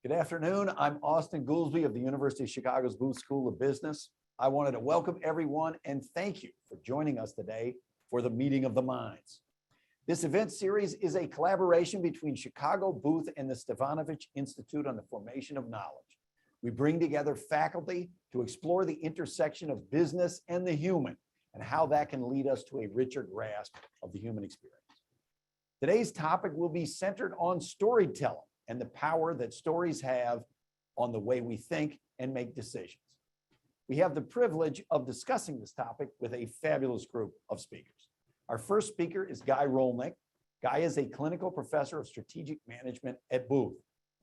Good afternoon. I'm Austin Goolsby of the University of Chicago's Booth School of Business. I wanted to welcome everyone and thank you for joining us today for the Meeting of the Minds. This event series is a collaboration between Chicago Booth and the Stefanovic Institute on the Formation of Knowledge. We bring together faculty to explore the intersection of business and the human and how that can lead us to a richer grasp of the human experience. Today's topic will be centered on storytelling and the power that stories have on the way we think and make decisions. We have the privilege of discussing this topic with a fabulous group of speakers. Our first speaker is Guy Rolnik. Guy is a clinical professor of strategic management at Booth.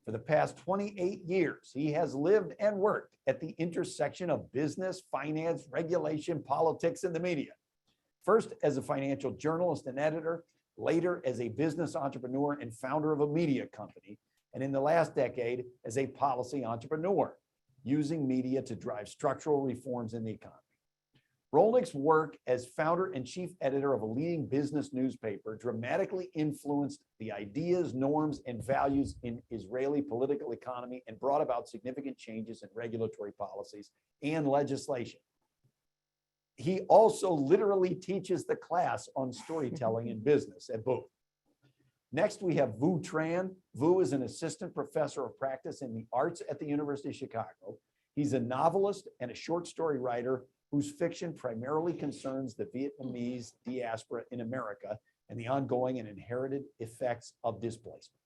For the past 28 years, he has lived and worked at the intersection of business, finance, regulation, politics, and the media. First as a financial journalist and editor, later as a business entrepreneur and founder of a media company, and in the last decade as a policy entrepreneur, using media to drive structural reforms in the economy. Rolnik's work as founder and chief editor of a leading business newspaper dramatically influenced the ideas, norms, and values in Israeli political economy and brought about significant changes in regulatory policies and legislation. He also literally teaches the class on storytelling in business at Booth. Next, we have Tran. Vu is an assistant professor of practice in the arts at the University of Chicago. He's a novelist and a short story writer whose fiction primarily concerns the Vietnamese diaspora in America and the ongoing and inherited effects of displacement.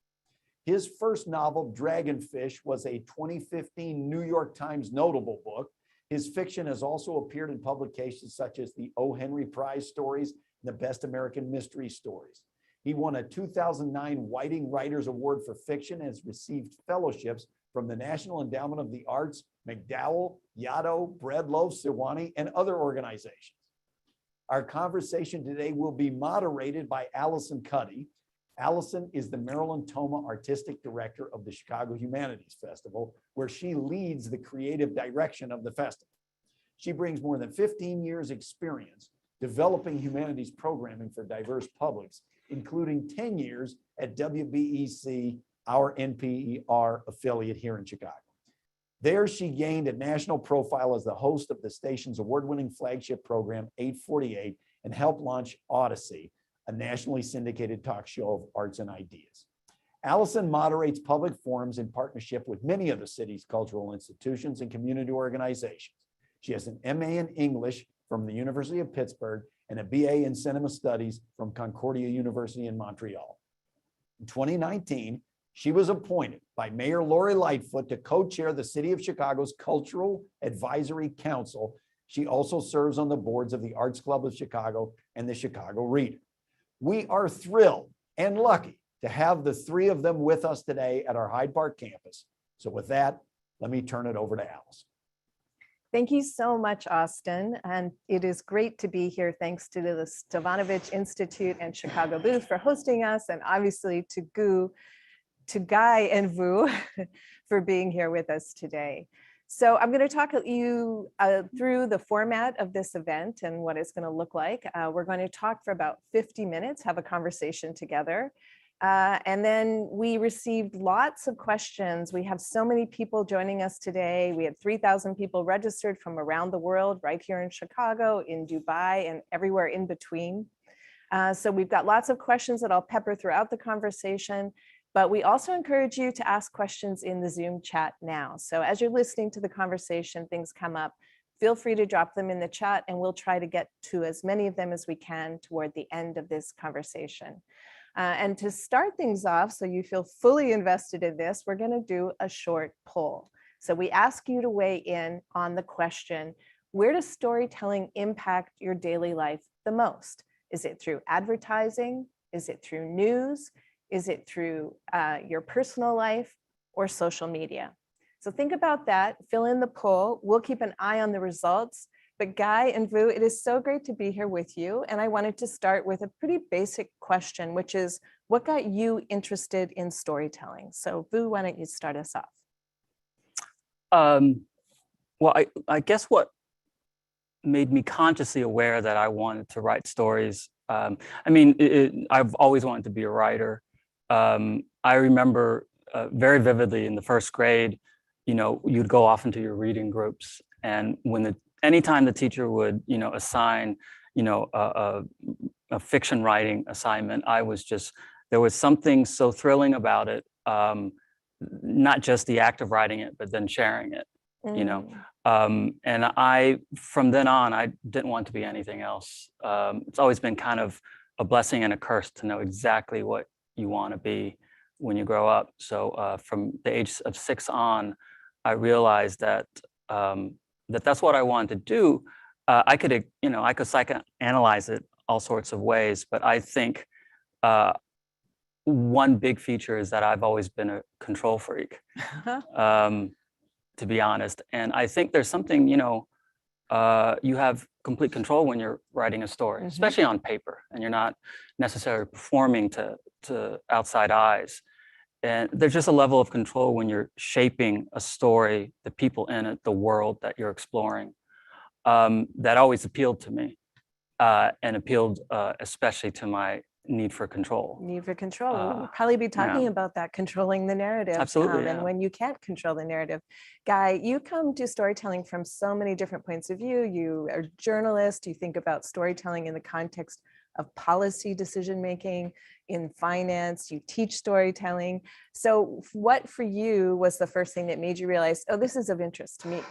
His first novel, Dragonfish, was a 2015 New York Times notable book. His fiction has also appeared in publications such as the O. Henry Prize Stories and the Best American Mystery Stories. He won a 2009 Whiting Writers Award for Fiction and has received fellowships from the National Endowment of the Arts, McDowell, Yaddo, Breadloaf, Sewanee, and other organizations. Our conversation today will be moderated by Allison Cuddy. Allison is the Marilyn Thoma Artistic Director of the Chicago Humanities Festival, where she leads the creative direction of the festival. She brings more than 15 years experience developing humanities programming for diverse publics, including 10 years at WBEC, our NPR affiliate here in Chicago. There, she gained a national profile as the host of the station's award-winning flagship program, 848, and helped launch Odyssey, a nationally syndicated talk show of arts and ideas. Allison moderates public forums in partnership with many of the city's cultural institutions and community organizations. She has an MA in English from the University of Pittsburgh and a BA in Cinema Studies from Concordia University in Montreal. In 2019, she was appointed by Mayor Lori Lightfoot to co-chair the City of Chicago's Cultural Advisory Council. She also serves on the boards of the Arts Club of Chicago and the Chicago Reader. We are thrilled and lucky to have the three of them with us today at our Hyde Park campus. So with that, let me turn it over to Alice. Thank you so much, Austin. And it is great to be here. Thanks to the Stefanovic Institute and Chicago Booth for hosting us, and obviously to Guy and Vu for being here with us today. So I'm going to talk you through the format of this event and what it's going to look like. We're going to talk for about 50 minutes, have a conversation together. And then we received lots of questions. We have so many people joining us today. We had 3,000 people registered from around the world, right here in Chicago, in Dubai, and everywhere in between. So we've got lots of questions that I'll pepper throughout the conversation, but we also encourage you to ask questions in the Zoom chat now. So as you're listening to the conversation, things come up, feel free to drop them in the chat and we'll try to get to as many of them as we can toward the end of this conversation. And to start things off, so you feel fully invested in this, we're going to do a short poll. So we ask you to weigh in on the question, where does storytelling impact your daily life the most? Is it through advertising? Is it through news? Is it through your personal life or social media? So think about that, fill in the poll. We'll keep an eye on the results. But Guy and Vu, it is so great to be here with you. And I wanted to start with a pretty basic question, which is, what got you interested in storytelling? So Vu, why don't you start us off? Well, I guess what made me consciously aware that I wanted to write stories. I've always wanted to be a writer. I remember very vividly in the first grade, you'd go off into your reading groups. And anytime the teacher would, assign, a fiction writing assignment, there was something so thrilling about it. Not just the act of writing it, but then sharing it, and from then on, I didn't want to be anything else. It's always been kind of a blessing and a curse to know exactly what you want to be when you grow up. So from the age of 6 on, I realized that that's what I wanted to do. I could psychoanalyze it all sorts of ways, but I think one big feature is that I've always been a control freak, to be honest. And I think there's something, you have complete control when you're writing a story, especially on paper, and you're not necessarily performing to outside eyes. And there's just a level of control when you're shaping a story, the people in it, the world that you're exploring, that always appealed to me, and appealed especially to my need for control. Need for control. We'll probably be talking about that, controlling the narrative. Absolutely. And when you can't control the narrative. Guy, you come to storytelling from so many different points of view. You are a journalist. You think about storytelling in the context of policy decision-making, in finance, you teach storytelling. So what for you was the first thing that made you realize, oh, this is of interest to me?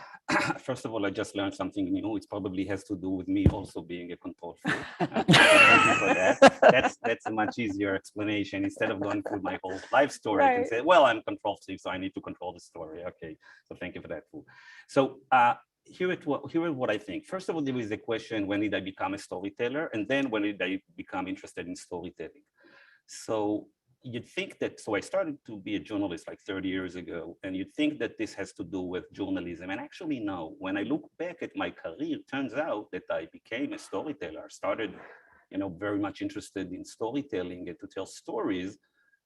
First of all, I just learned something new. It probably has to do with me also being a control freak. Thank you for that. That's a much easier explanation. Instead of going through my whole life story, I can say, well, I'm a control freak, so I need to control the story. Okay, so thank you for that. So here is what I think. First of all, there is the question, when did I become a storyteller? And then when did I become interested in storytelling? So you'd think that, so I started to be a journalist like 30 years ago, and you'd think that this has to do with journalism. And actually, no. When I look back at my career, it turns out that I became a storyteller. I started, very much interested in storytelling and to tell stories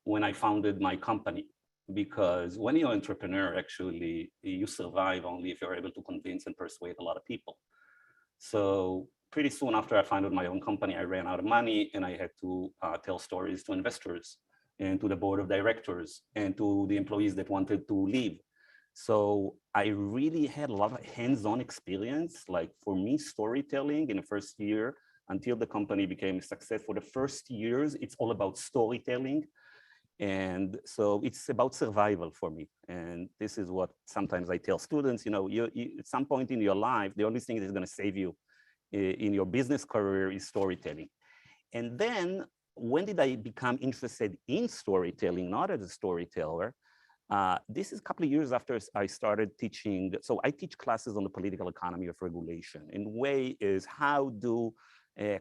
when I founded my company. Because when you're an entrepreneur, actually, you survive only if you're able to convince and persuade a lot of people. So pretty soon after I founded my own company, I ran out of money and I had to tell stories to investors and to the board of directors and to the employees that wanted to leave. So I really had a lot of hands-on experience. Like for me, storytelling in the first year until the company became a success, for the first years, it's all about storytelling. And so it's about survival for me. And this is what sometimes I tell students, you at some point in your life, the only thing that is going to save you in your business career is storytelling. And then when did I become interested in storytelling, not as a storyteller? This is a couple of years after I started teaching. So I teach classes on the political economy of regulation. In a way is how do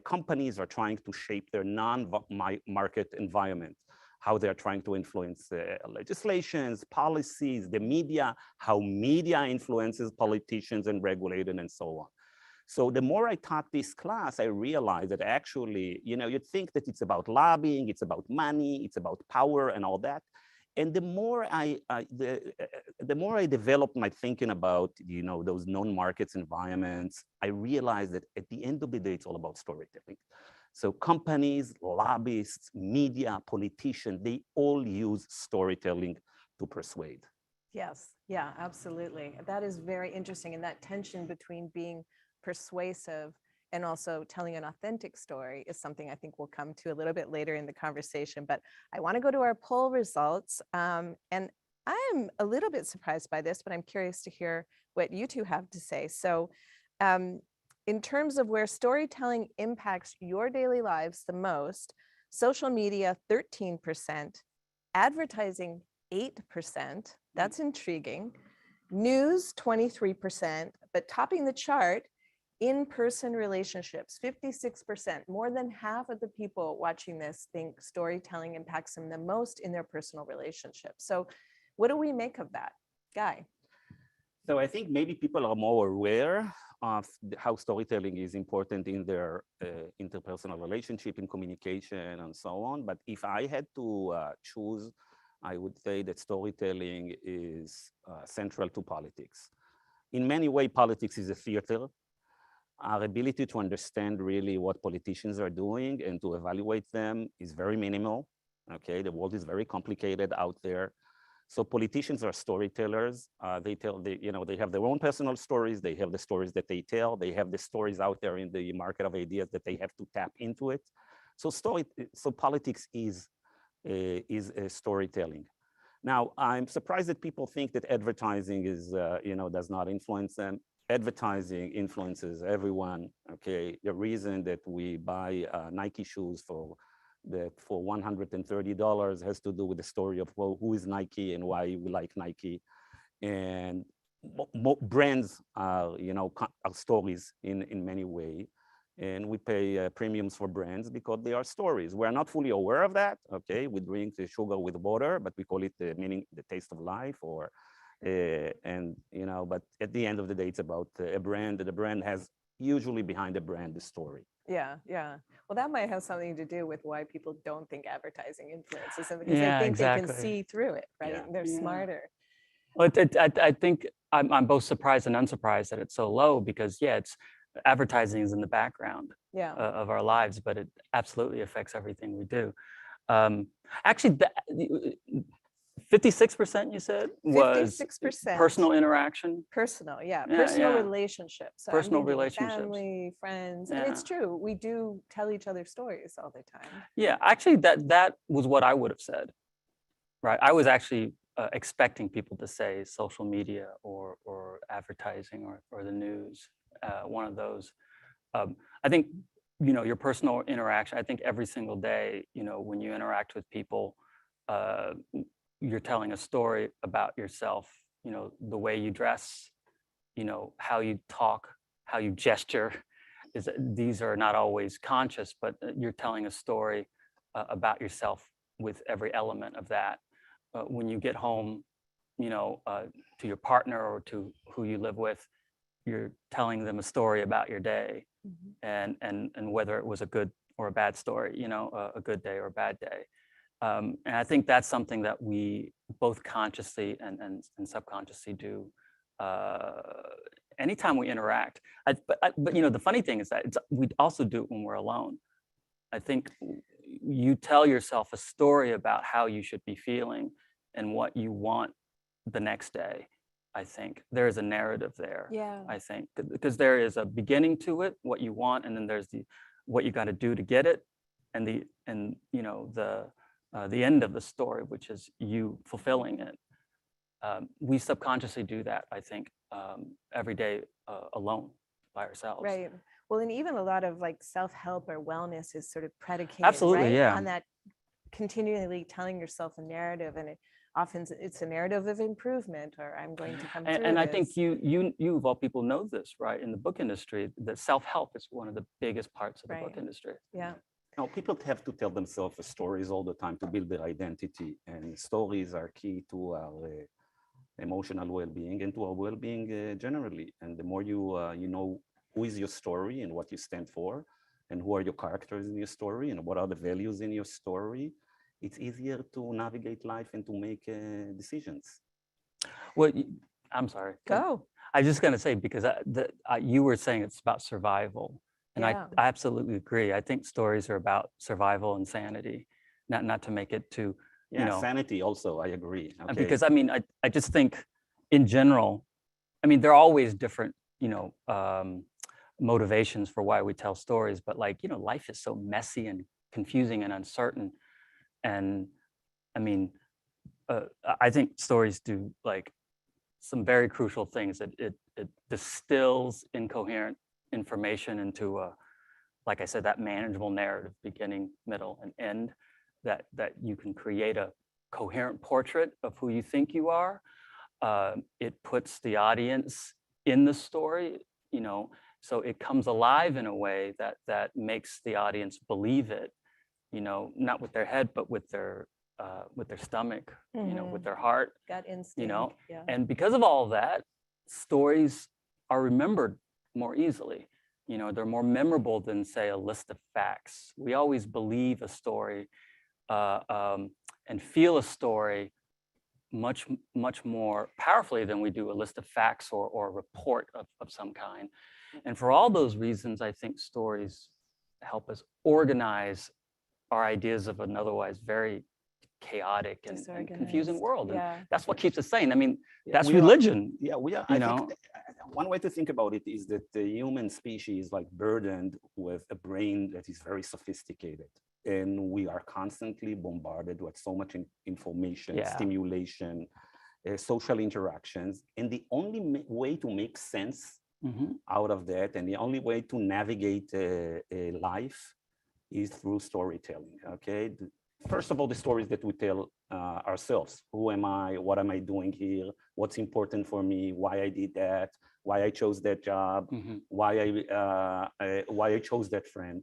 companies are trying to shape their non-market environment, how they're trying to influence legislations, policies, the media, how media influences politicians and regulators and so on. So the more I taught this class, I realized that actually, you'd think that it's about lobbying, it's about money, it's about power and all that. And the more the more I developed my thinking about, those non-markets environments, I realized that at the end of the day, it's all about storytelling. So companies, lobbyists, media, politicians, they all use storytelling to persuade. Yes, yeah, absolutely. That is very interesting. And that tension between being persuasive and also telling an authentic story is something I think we'll come to a little bit later in the conversation. But I want to go to our poll results. And I'm a little bit surprised by this, but I'm curious to hear what you two have to say. So in terms of where storytelling impacts your daily lives the most, social media, 13%, advertising, 8%, that's intriguing, news, 23%, but topping the chart, in-person relationships, 56%. More than half of the people watching this think storytelling impacts them the most in their personal relationships. So what do we make of that? Guy? So I think maybe people are more aware of how storytelling is important in their interpersonal relationship, in communication and so on. But if I had to choose, I would say that storytelling is central to politics. In many ways, politics is a theater. Our ability to understand really what politicians are doing and to evaluate them is very minimal. Okay, the world is very complicated out there. So politicians are storytellers. They have their own personal stories. They have the stories that they tell. They have the stories out there in the market of ideas that they have to tap into it. So politics is storytelling. Now, I'm surprised that people think that advertising does not influence them. Advertising influences everyone. Okay, the reason that we buy Nike shoes for $130 has to do with the story of, well, who is Nike and why we like Nike. And brands are stories in many ways. And we pay premiums for brands because they are stories. We're not fully aware of that. Okay, we drink the sugar with water, but we call it the taste of life, but at the end of the day, it's about a brand. The brand has usually behind the brand the story. Yeah, yeah. Well, that might have something to do with why people don't think advertising influences them, because Yeah, they think they exactly. can see through it, right? Yeah. They're smarter. Well, I think I'm both surprised and unsurprised that it's so low because, yeah, it's advertising is in the background Yeah. of our lives, but it absolutely affects everything we do. Actually, 56% you said was 56% personal interaction. Personal, yeah. Yeah, Personal yeah. relationships. So Personal I'm thinking relationships. family, friends. And it's Yeah. true. We do tell each other stories all the time. Yeah, actually, that was what I would have said, right? I was actually expecting people to say social media or advertising or the news, one of those. I think, your personal interaction, I think every single day, when you interact with people, you're telling a story about yourself, the way you dress, how you talk, how you gesture. These are not always conscious, but you're telling a story about yourself with every element of that. When you get home, to your partner or to who you live with, you're telling them a story about your day, and whether it was a good or a bad story, a good day or a bad day. And I think that's something that we both consciously and subconsciously do anytime we interact. But the funny thing is that we also do it when we're alone. I think you tell yourself a story about how you should be feeling and what you want the next day. I think there is a narrative there. Yeah. I think because there is a beginning to it, what you want, and then there's what you got to do to get it, and the end of the story, which is you fulfilling it. We subconsciously do that, I think, every day alone by ourselves. Right. Well, and even a lot of like self-help or wellness is sort of predicated, Absolutely, right? yeah. On that continually telling yourself a narrative, and it's a narrative of improvement, or I'm going to come through And I think this. you of all people know this, right? In the book industry, that self-help is one of the biggest parts of the book Right. industry. Yeah. Now, people have to tell themselves stories all the time to build their identity, and stories are key to our emotional well-being and to our well-being generally. And the more you know who is your story and what you stand for, and who are your characters in your story, and what are the values in your story, it's easier to navigate life and to make decisions. Well, I'm sorry. Go. I was just going to say, because you were saying it's about survival. And Yeah. I absolutely agree. I think stories are about survival and sanity, not to make it too, sanity also, I agree. Okay. Because I just think in general, there are always different, motivations for why we tell stories, but life is so messy and confusing and uncertain. And I think stories do some very crucial things. It distills incoherent information into like I said, that manageable narrative, beginning, middle, and end, that you can create a coherent portrait of who you think you are. It puts the audience in the story, so it comes alive in a way that makes the audience believe it, not with their head, but with their stomach, with their heart, Gut instinct. Yeah. And because of all of that, stories are remembered more easily. They're more memorable than, say, a list of facts. We always believe a story and feel a story much more powerfully than we do a list of facts or a report of some kind. And for all those reasons, I think stories help us organize our ideas of an otherwise very chaotic and confusing Disorganized. world. And Yeah. that's what keeps us sane. I mean, that's We are- religion. Yeah, we are. You I know? think one way to think about it is that the human species is like burdened with a brain that is very sophisticated. And we are constantly bombarded with so much information, Yeah. stimulation, social interactions. And the only way to make sense Mhm. out of that, and the only way to navigate a life is through storytelling. Okay. First of all, the stories that we tell ourselves. Who am I? What am I doing here? What's important for me? Why I did that? Why I chose that job? Mhm. Why I chose that friend?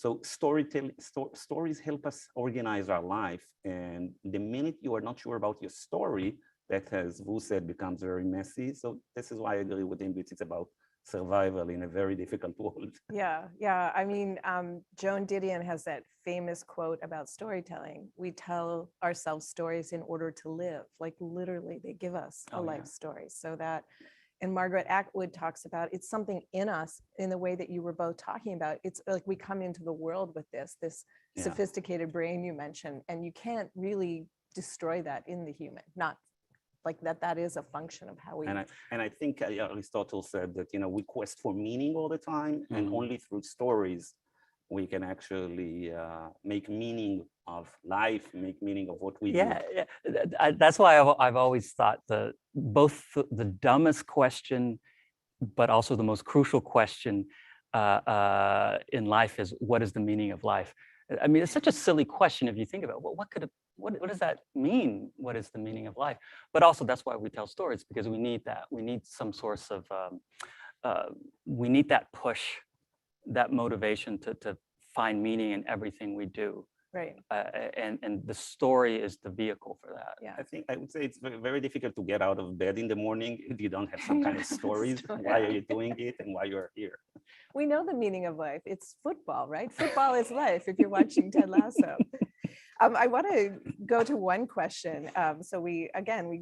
So stories help us organize our life. And the minute you are not sure about your story, that, as Vu said, becomes very messy. So this is why I agree with him. It's about survival in a very difficult world. Yeah, yeah. I mean, Joan Didion has that famous quote about storytelling. We tell ourselves stories in order to live. Like literally, they give us a Oh, yeah. life story. So that, and Margaret Atwood talks about it's something in us in the way that you were both talking about. It's like we come into the world with this Yeah. sophisticated brain you mentioned, and you can't really destroy that in the human. Not like that is a function of how we. And I think Aristotle said that, we quest for meaning all the time, and Mhm. only through stories we can actually make meaning of life, make meaning of what we do. Yeah, that's why I've always thought both the dumbest question, but also the most crucial question in life is, what is the meaning of life? I mean, it's such a silly question if you think about it. What does that mean? What is the meaning of life? But also that's why we tell stories, because we need that. We need some source of, we need that push, that motivation to find meaning in everything we do. Right. And the story is the vehicle for that. Yeah. I would say it's very, very difficult to get out of bed in the morning if you don't have some kind of stories. Story. Why are you doing it and why you're here? We know the meaning of life. It's football, right? Football is life if you're watching Ted Lasso. I want to go to one question. So we've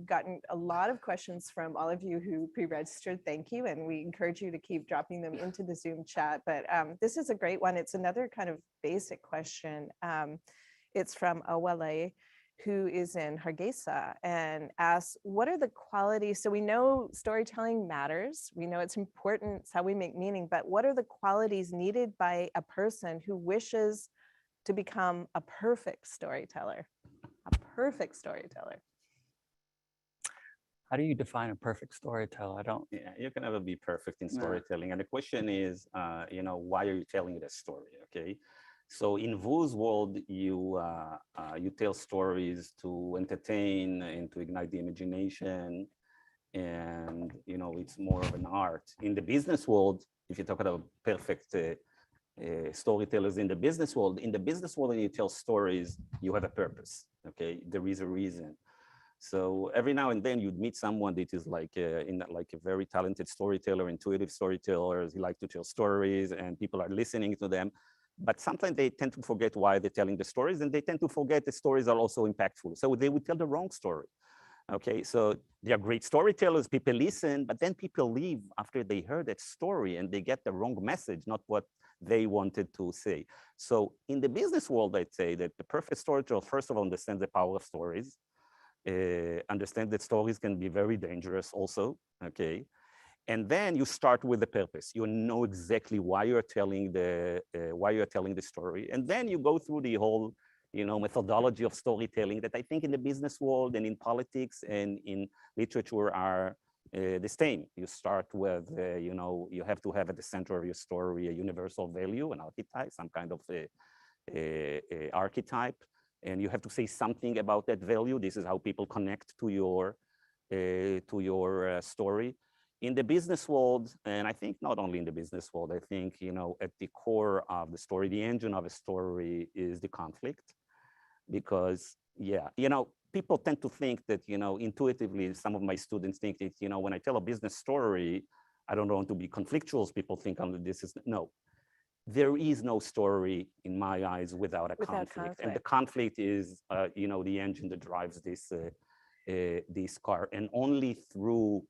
gotten a lot of questions from all of you who pre-registered. Thank you. And we encourage you to keep dropping them into the Zoom chat. But this is a great one. It's another kind of basic question. It's from Awale, who is in Hargeisa, and asks, what are the qualities? So we know storytelling matters. We know it's important. It's how we make meaning. But what are the qualities needed by a person who wishes to become a perfect storyteller? A perfect storyteller. How do you define a perfect storyteller? I don't. Yeah, you can never be perfect in No. storytelling. And the question is, why are you telling the story? Okay. So in Vu's world, you tell stories to entertain and to ignite the imagination. And, it's more of an art. In the business world, if you talk about perfect storytellers in the business world, when you tell stories, you have a purpose. Okay. There is a reason. So every now and then you'd meet someone that is like a very talented storyteller, intuitive storytellers. He like to tell stories and people are listening to them. But sometimes they tend to forget why they're telling the stories, and they tend to forget the stories are also impactful. So they would tell the wrong story. Okay, so they are great storytellers, people listen, but then people leave after they heard that story and they get the wrong message, not what they wanted to say. So in the business world, I'd say that the perfect storyteller, first of all, understands the power of stories, understand that stories can be very dangerous also, okay? And then you start with the purpose. You know exactly why you're telling the story, and then you go through the whole, methodology of storytelling that I think in the business world and in politics and in literature are the same. You start with, you have to have at the center of your story a universal value, an archetype, some kind of a archetype, and you have to say something about that value. This is how people connect to your story. In the business world, and I think not only in the business world, I think, at the core of the story, the engine of a story is the conflict. Because, people tend to think that, intuitively, some of my students think that, when I tell a business story, I don't want to be conflictual. People think no. There is no story, in my eyes, without a conflict. And the conflict is, the engine that drives this car. And only through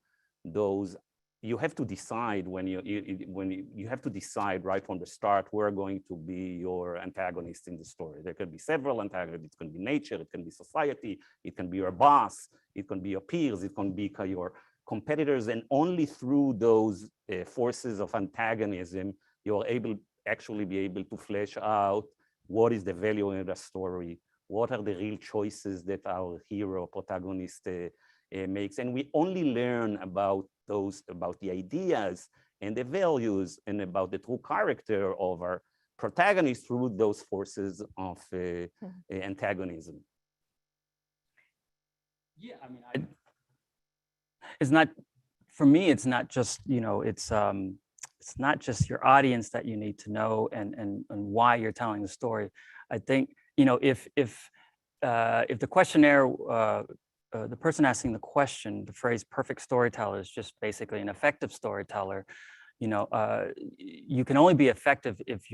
those you have to decide when you have to decide right from the start who are going to be your antagonists in the story. There can be several antagonists. It can be nature, it can be society, it can be your boss, it can be your peers, it can be your competitors, and only through those forces of antagonism you are actually be able to flesh out what is the value in the story, what are the real choices that our hero protagonist makes, and we only learn about the ideas and the values and about the true character of our protagonist through those forces of antagonism. Yeah, I mean, it's not, for me, it's not just, it's not just your audience that you need to know and why you're telling the story. I think, if the questionnaire, the person asking the question, the phrase perfect storyteller is just basically an effective storyteller. You can only be effective if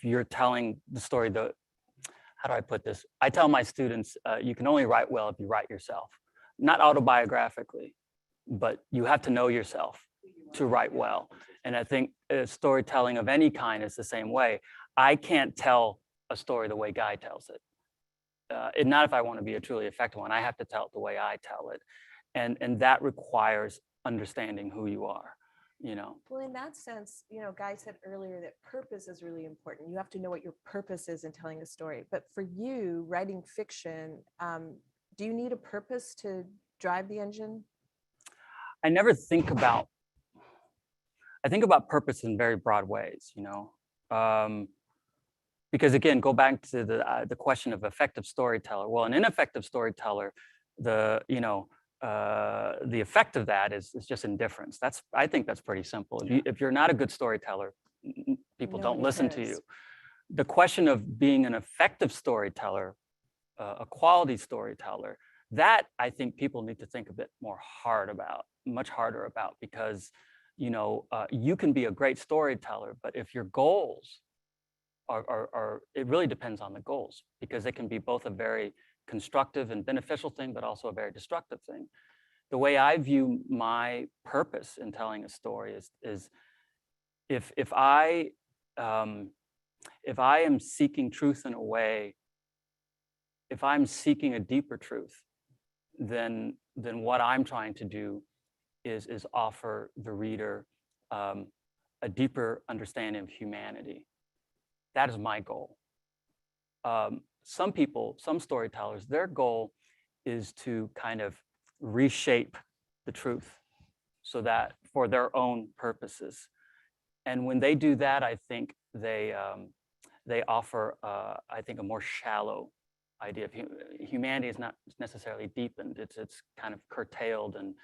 you're telling the story. How do I put this? I tell my students, you can only write well if you write yourself, not autobiographically, but you have to know yourself to write well. And I think storytelling of any kind is the same way. I can't tell a story the way Guy tells it. Not if I want to be a truly effective one. I have to tell it the way I tell it. And that requires understanding who you are, Well, in that sense, Guy said earlier that purpose is really important. You have to know what your purpose is in telling a story. But for you, writing fiction, do you need a purpose to drive the engine? I never think about, I think about purpose in very broad ways, because again, go back to the question of effective storyteller. Well, an ineffective storyteller, the effect of that is just indifference. I think that's pretty simple. If you're not a good storyteller, people don't listen to you. The question of being an effective storyteller, a quality storyteller, that I think people need to think a bit much harder about, because you can be a great storyteller, but if your goals are it really depends on the goals, because it can be both a very constructive and beneficial thing, but also a very destructive thing. The way I view my purpose in telling a story is if I am seeking truth in a way, if I'm seeking a deeper truth, then what I'm trying to do is offer the reader a deeper understanding of humanity. That is my goal. Some storytellers, their goal is to kind of reshape the truth so that for their own purposes. And when they do that, I think they offer, I think, a more shallow idea of humanity is not necessarily deepened. It's kind of curtailed and.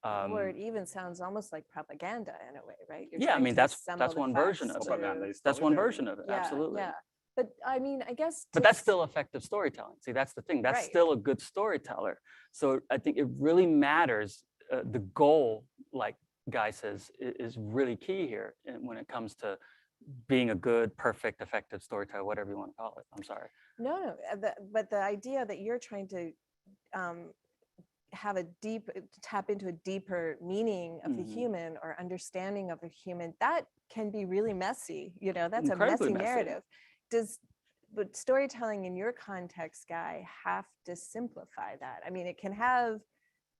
Or it even sounds almost like propaganda in a way, right? Yeah, I mean, that's one version of it. That's one version of it, yeah, absolutely. Yeah, but I mean, I guess. But that's still effective storytelling. See, that's the thing. That's right. Still a good storyteller. So I think it really matters. The goal, like Guy says, is really key here when it comes to being a good, perfect, effective storyteller, whatever you want to call it. I'm sorry. No, but the idea that you're trying to tap into a deeper meaning of the human or understanding of a human, that can be really messy. That's Incredibly a messy narrative. But storytelling in your context, Guy, have to simplify that. I mean, it can have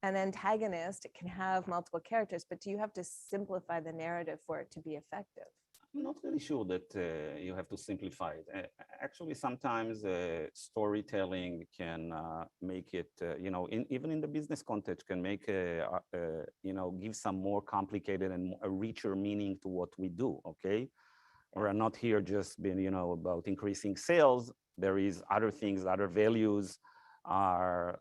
an antagonist, it can have multiple characters, but do you have to simplify the narrative for it to be effective? I'm not really sure that you have to simplify it. Actually, sometimes storytelling can make it, even in the business context, can make, give some more complicated and a richer meaning to what we do, okay? We're not here just being, about increasing sales. There is other things, other values, are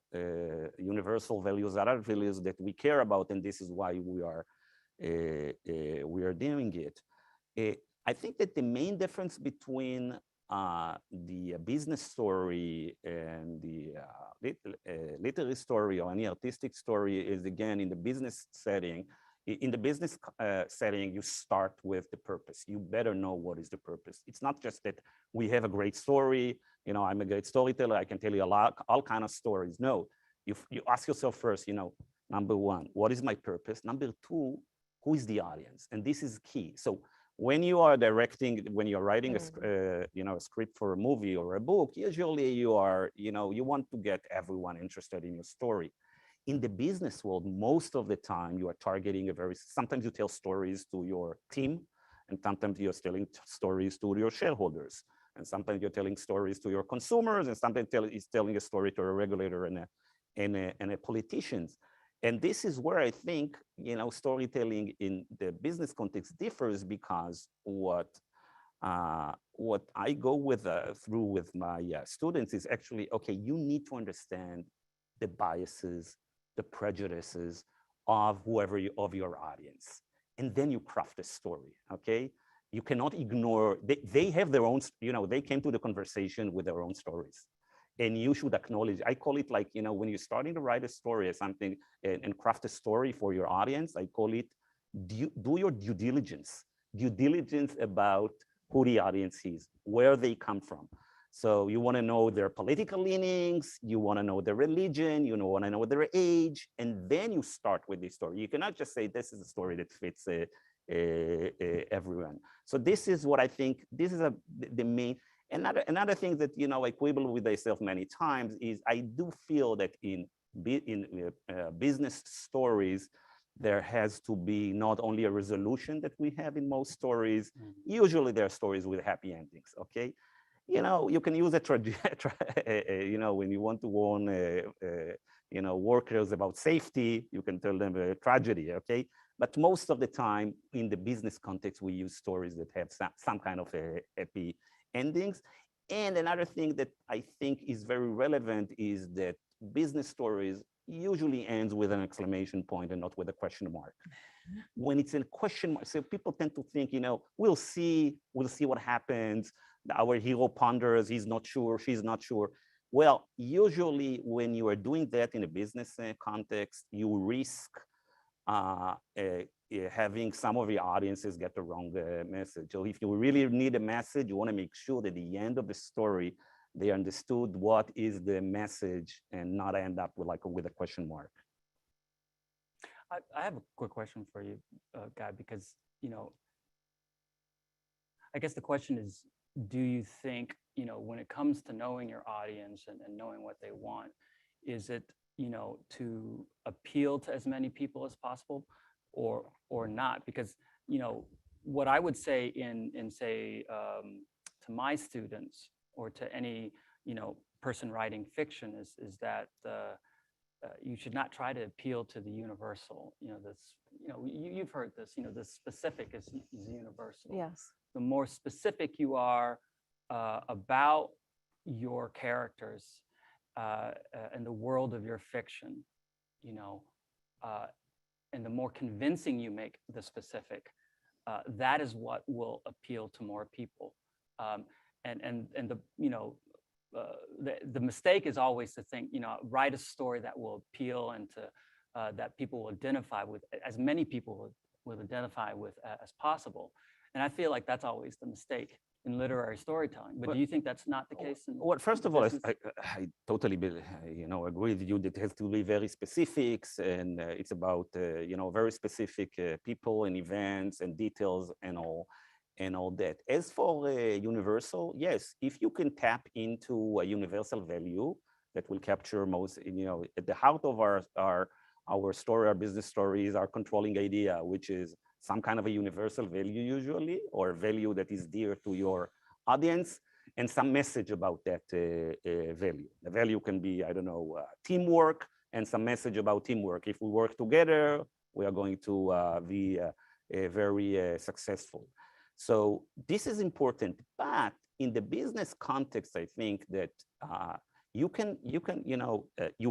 universal values, other values that we care about, and this is why we are doing it. I think that the main difference between the business story and the literary story or any artistic story is, again, in the business setting. In the business setting, you start with the purpose. You better know what is the purpose. It's not just that we have a great story. I'm a great storyteller. I can tell you all kind of stories. No, you ask yourself first, number one, what is my purpose? Number two, who is the audience? And this is key. So when you are directing, when you're writing a script for a movie or a book, usually you are, you want to get everyone interested in your story. In the business world, most of the time you are targeting sometimes you tell stories to your team, and sometimes you're telling stories to your shareholders, and sometimes you're telling stories to your consumers, and sometimes it's telling a story to a regulator and a politicians. And this is where I think, storytelling in the business context differs, because what I go through with my students is actually, okay, you need to understand the biases, the prejudices of of your audience, and then you craft a story. Okay, you cannot ignore. They have their own. They came to the conversation with their own stories. And you should acknowledge, I call it like, when you're starting to write a story or something and craft a story for your audience, I call it, do your due diligence about who the audience is, where they come from. So you want to know their political leanings, you want to know their religion, you want to know their age, and then you start with this story. You cannot just say, this is a story that fits everyone. So this is what I think, this is the main. Another thing that, I quibble with myself many times is I do feel that in business stories, there has to be not only a resolution that we have in most stories. Usually there are stories with happy endings, okay? You can use when you want to warn, workers about safety, you can tell them a tragedy, okay? But most of the time in the business context, we use stories that have some kind of a happy endings. And another thing that I think is very relevant is that business stories usually ends with an exclamation point and not with a question mark. When it's a question mark, so people tend to think, we'll see what happens. Our hero ponders, he's not sure, she's not sure. Well, usually when you are doing that in a business context, you risk having some of your audiences get the wrong message. So if you really need a message, you want to make sure that at the end of the story, they understood what is the message and not end up with a question mark. I have a quick question for you, Guy, because, I guess the question is, do you think, when it comes to knowing your audience and knowing what they want, is it, to appeal to as many people as possible or not? Because, what I would say in say, to my students or to any, person writing fiction is that you should not try to appeal to the universal. You've heard this, the specific is universal. Yes. The more specific you are about your characters and the world of your fiction, and the more convincing you make the specific, that is what will appeal to more people. And the mistake is always to think, write a story that will appeal and to that people will identify with, as many people will identify with as possible. And I feel like that's always the mistake in literary storytelling. But do you think that's not the case? Well, first of all, I totally agree with you that it has to be very specific, and it's about very specific people and events and details and all that. As for universal, yes, if you can tap into a universal value that will capture most, at the heart of our story, our business stories, our controlling idea, which is some kind of a universal value usually, or value that is dear to your audience, and some message about that value. The value can be, I don't know, teamwork, and some message about teamwork. If we work together, we are going to be very successful. So this is important, but in the business context, I think that you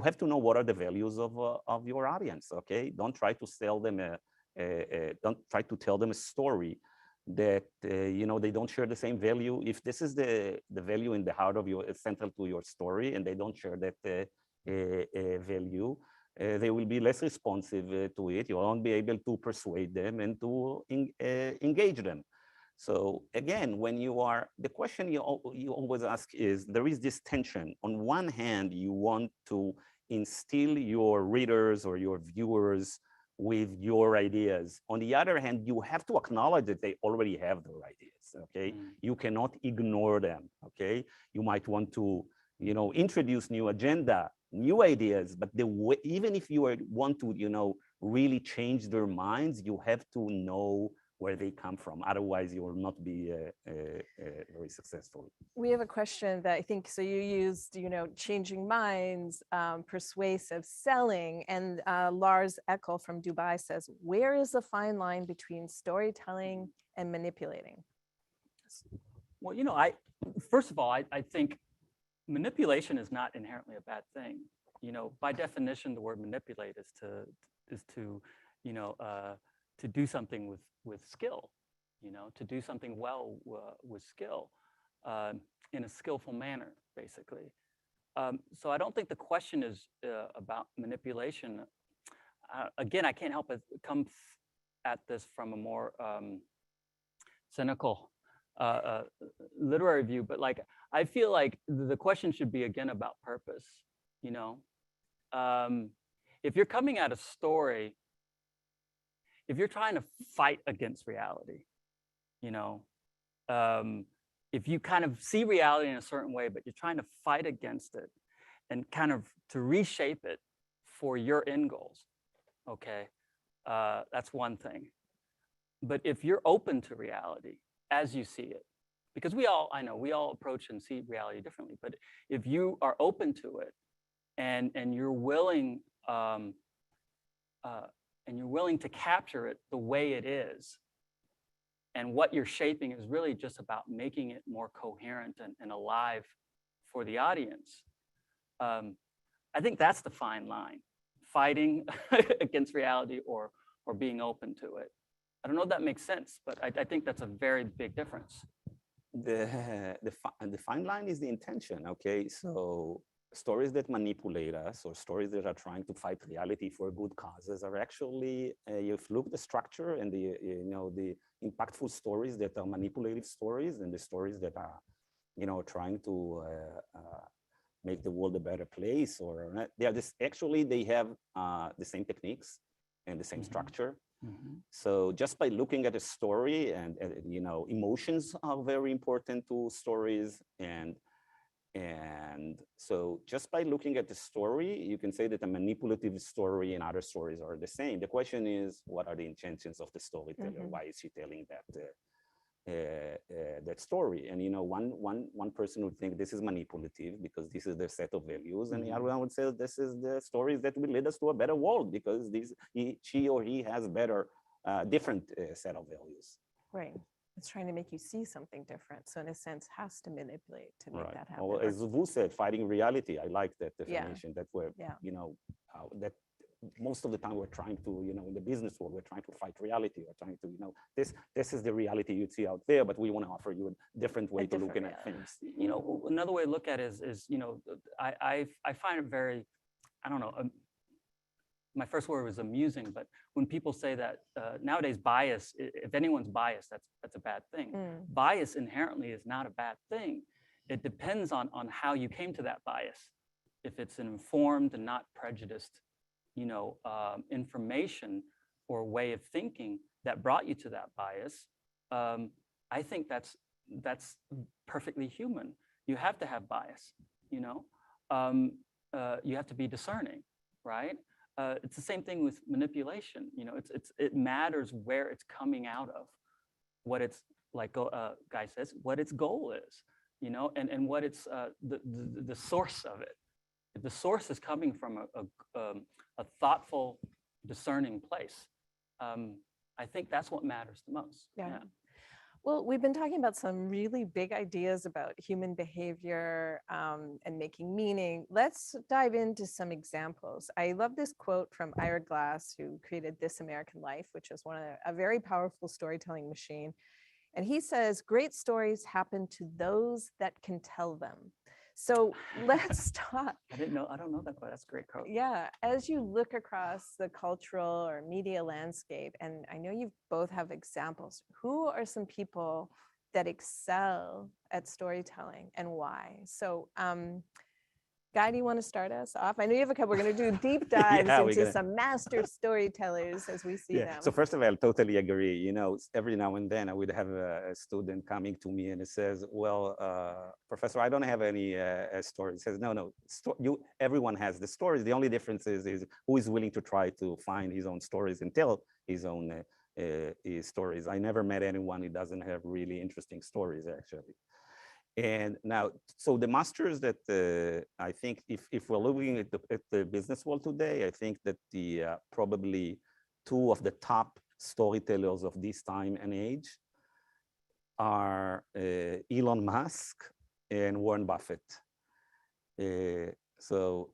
have to know what are the values of your audience. Okay, don't try to sell them don't try to tell them a story that they don't share the same value. If this is the value in the heart of central to your story, and they don't share that value, they will be less responsive to it. You won't be able to persuade them and to engage them. So again, the question you always ask is, there is this tension. On one hand, you want to instill your readers or your viewers with your ideas. On the other hand, you have to acknowledge that they already have their ideas, okay? You cannot ignore them, okay? You might want to, you know, introduce new agenda, new ideas, but the way, even if you want to, you know, really change their minds, you have to know where they come from. Otherwise, you will not be very successful. We have a question that I think, so you used, you know, changing minds, persuasive selling, and Lars Eckel from Dubai says, where is the fine line between storytelling and manipulating? Well, you know, first of all, I think manipulation is not inherently a bad thing. You know, by definition, the word manipulate is to, you know, to do something with skill, you know, to do something well with skill, in a skillful manner, basically. So I don't think the question is about manipulation. Again, I can't help but come at this from a more cynical literary view, but like, I feel like the question should be again about purpose, you know? If you're coming at a story, if you're trying to fight against reality, you know, if you kind of see reality in a certain way, but you're trying to fight against it and kind of to reshape it for your end goals, okay, that's one thing. But if you're open to reality as you see it, because I know we all approach and see reality differently, but if you are open to it and you're willing to capture it the way it is, and what you're shaping is really just about making it more coherent and alive for the audience. I think that's the fine line, fighting against reality or being open to it. I don't know if that makes sense, but I think that's a very big difference. The fine line is the intention, okay? So stories that manipulate us or stories that are trying to fight reality for good causes are actually, you've looked at the structure and the, you know, the impactful stories that are manipulative stories and the stories that are, you know, trying to make the world a better place, or they are just, actually they have the same techniques and the same structure. So just by looking at a story and you know, emotions are very important to stories, and so just by looking at the story, you can say that a manipulative story and other stories are the same. The question is, what are the intentions of the storyteller? Why is he telling that story? And you know, one person would think this is manipulative because this is their set of values, and the other one would say this is the stories that will lead us to a better world because she or he has better different set of values. Right. It's trying to make you see something different. So in a sense, has to manipulate to make that happen. Well, as Vu said, fighting reality. I like that definition. That we're, you know, that most of the time we're trying to, you know, in the business world, we're trying to fight reality. We're trying to, you know, this is the reality you'd see out there, but we want to offer you a different way to look at things. You know, another way to look at it is, you know, I find it very, I don't know, my first word was amusing, but when people say that nowadays bias, if anyone's biased, that's a bad thing. Bias inherently is not a bad thing. It depends on how you came to that bias. If it's an informed and not prejudiced, you know, information or way of thinking that brought you to that bias, I think that's perfectly human. You have to have bias, you know. You have to be discerning, right? It's the same thing with manipulation. You know, it matters where it's coming out of, what it's, like Guy says, what its goal is, you know, and what it's the source of it. If the source is coming from a thoughtful, discerning place, I think that's what matters the most. Yeah. Well, we've been talking about some really big ideas about human behavior and making meaning. Let's dive into some examples. I love this quote from Ira Glass, who created This American Life, which is a very powerful storytelling machine. And he says, great stories happen to those that can tell them. So let's talk. I don't know that quote. That's a great quote. Yeah, as you look across the cultural or media landscape, and I know you both have examples, who are some people that excel at storytelling and why? So Guy, do you want to start us off? I know you have a couple. We're going to do deep dives Yeah, we're into gonna- some master storytellers as we see them. So first of all, I totally agree. You know, every now and then I would have a student coming to me and it says, well, professor, I don't have any stories. He says, no, everyone has the stories. The only difference is who is willing to try to find his own stories and tell his own his stories. I never met anyone who doesn't have really interesting stories, actually. And now, so the masters that I think if we're looking at the business world today, I think that the probably two of the top storytellers of this time and age are Elon Musk and Warren Buffett. So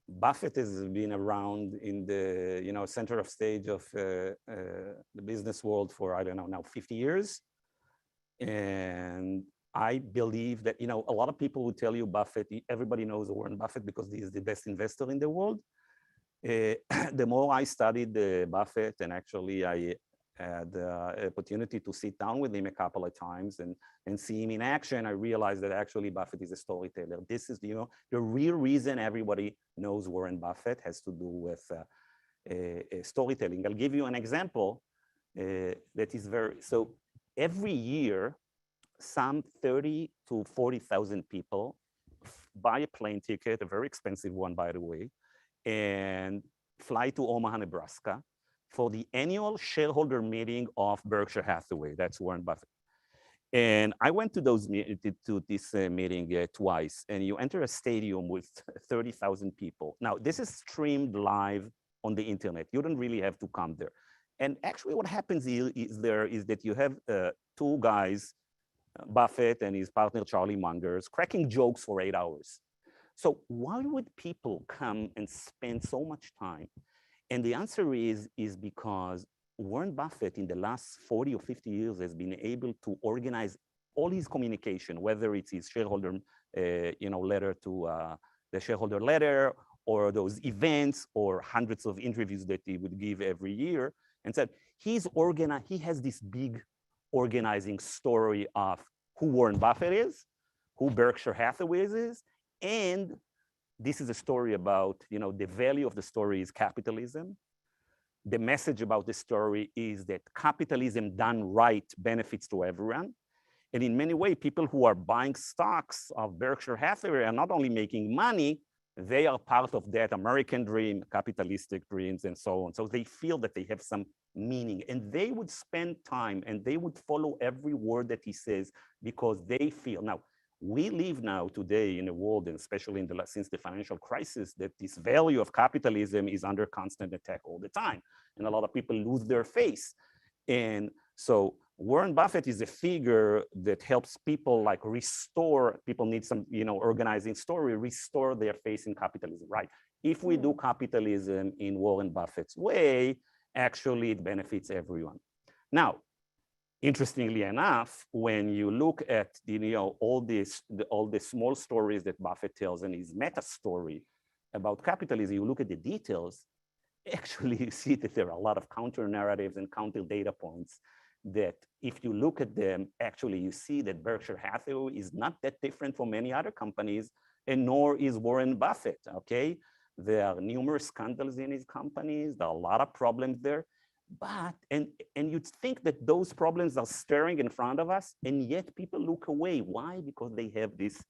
Buffett has been around in the center of stage of the business world for, I don't know, now 50 years. And I believe that, a lot of people will tell you Buffett, everybody knows Warren Buffett because he is the best investor in the world. The more I studied Buffett, and actually I had the opportunity to sit down with him a couple of times and see him in action, I realized that actually Buffett is a storyteller. This is, the real reason everybody knows Warren Buffett has to do with storytelling. I'll give you an example that is so every year, some 30 to 40,000 people buy a plane ticket, a very expensive one, by the way, and fly to Omaha, Nebraska for the annual shareholder meeting of Berkshire Hathaway. That's Warren Buffett. And I went to this meeting twice, and you enter a stadium with 30,000 people. Now, this is streamed live on the internet. You don't really have to come there. And actually what happens is that you have two guys, Buffett and his partner, Charlie Munger, cracking jokes for 8 hours. So why would people come and spend so much time? And the answer is because Warren Buffett in the last 40 or 50 years has been able to organize all his communication, whether it's his shareholder, letter to the shareholder letter, or those events, or hundreds of interviews that he would give every year, and said he has this big organizing story of who Warren Buffett is, who Berkshire Hathaway is, and this is a story about, the value of the story is capitalism. The message about the story is that capitalism done right benefits to everyone. And in many ways, people who are buying stocks of Berkshire Hathaway are not only making money, they are part of that American dream, capitalistic dreams, and so on. So they feel that they have some meaning, and they would spend time and they would follow every word that he says because they feel. Now, we live now today in a world, and especially since the financial crisis, that this value of capitalism is under constant attack all the time. And a lot of people lose their faith. And so Warren Buffett is a figure that helps people restore, people need some, organizing story, restore their faith in capitalism, right? If we do capitalism in Warren Buffett's way, actually it benefits everyone. Now, interestingly enough, when you look at all the small stories that Buffett tells in his meta story about capitalism, you look at the details, actually you see that there are a lot of counter narratives and counter data points that if you look at them, actually you see that Berkshire Hathaway is not that different from many other companies, and nor is Warren Buffett, okay? There are numerous scandals in his companies, there are a lot of problems there, but, and you'd think that those problems are staring in front of us, and yet people look away. Why? Because they have this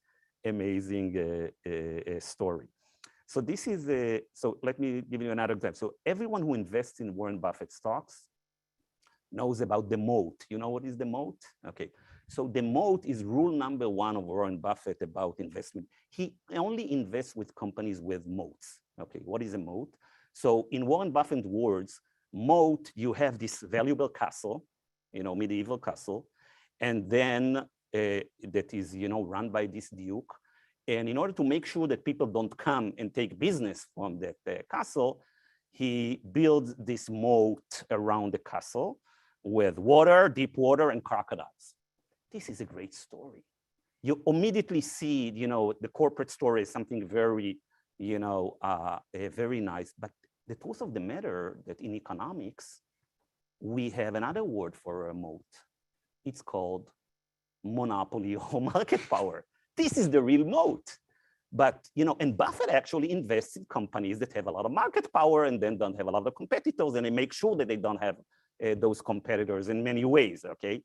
amazing story. So this is, so let me give you another example. So everyone who invests in Warren Buffett stocks knows about the moat. You know what is the moat? Okay, so the moat is rule number one of Warren Buffett about investment. He only invests with companies with moats. Okay, what is a moat? So in Warren Buffett's words, moat, you have this valuable castle, medieval castle, and then that is, run by this duke. And in order to make sure that people don't come and take business from that castle, he builds this moat around the castle with water, deep water, and crocodiles. This is a great story. You immediately see, the corporate story is something very, very nice. But the truth of the matter that in economics, we have another word for a moat. It's called monopoly or market power. This is the real moat. But, and Buffett actually invests in companies that have a lot of market power and then don't have a lot of competitors, and they make sure that they don't have those competitors in many ways, okay?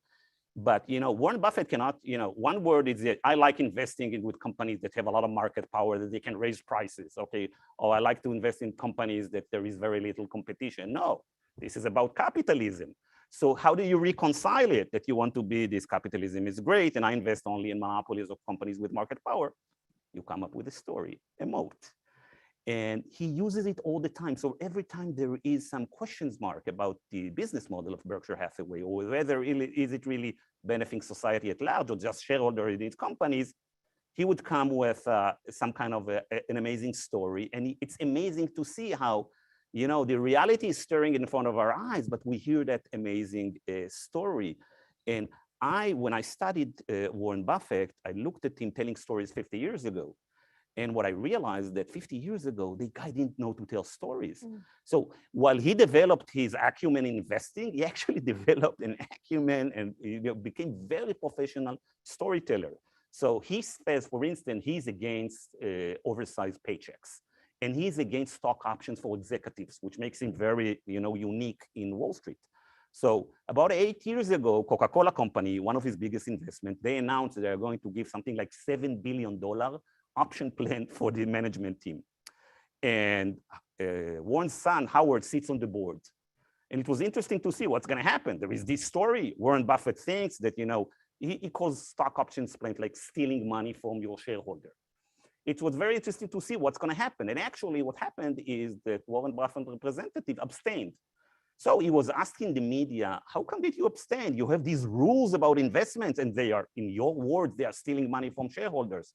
But, Warren Buffett cannot, one word is that I like investing with companies that have a lot of market power, that they can raise prices, okay? Or I like to invest in companies that there is very little competition. No, this is about capitalism. So how do you reconcile it, that you want to be this capitalism is great and I invest only in monopolies of companies with market power? You come up with a story, a moat. And he uses it all the time. So every time there is some questions mark about the business model of Berkshire Hathaway, or whether is it really benefiting society at large or just shareholder in its companies, he would come with some kind of an amazing story. And it's amazing to see how, the reality is stirring in front of our eyes, but we hear that amazing story. And when I studied Warren Buffett, I looked at him telling stories 50 years ago. And what I realized that 50 years ago, the guy didn't know to tell stories. So while he developed his acumen in investing, he actually developed an acumen and became very professional storyteller. So he says, for instance, he's against oversized paychecks. And he's against stock options for executives, which makes him very unique in Wall Street. So about 8 years ago, Coca-Cola Company, one of his biggest investments, they announced they're going to give something like $7 billion option plan for the management team. And Warren's son, Howard, sits on the board. And it was interesting to see what's going to happen. There is this story. Warren Buffett thinks that, he calls stock options plan like stealing money from your shareholder. It was very interesting to see what's going to happen. And actually what happened is that Warren Buffett representative abstained. So he was asking the media, how come did you abstain? You have these rules about investments and they are, in your words, they are stealing money from shareholders.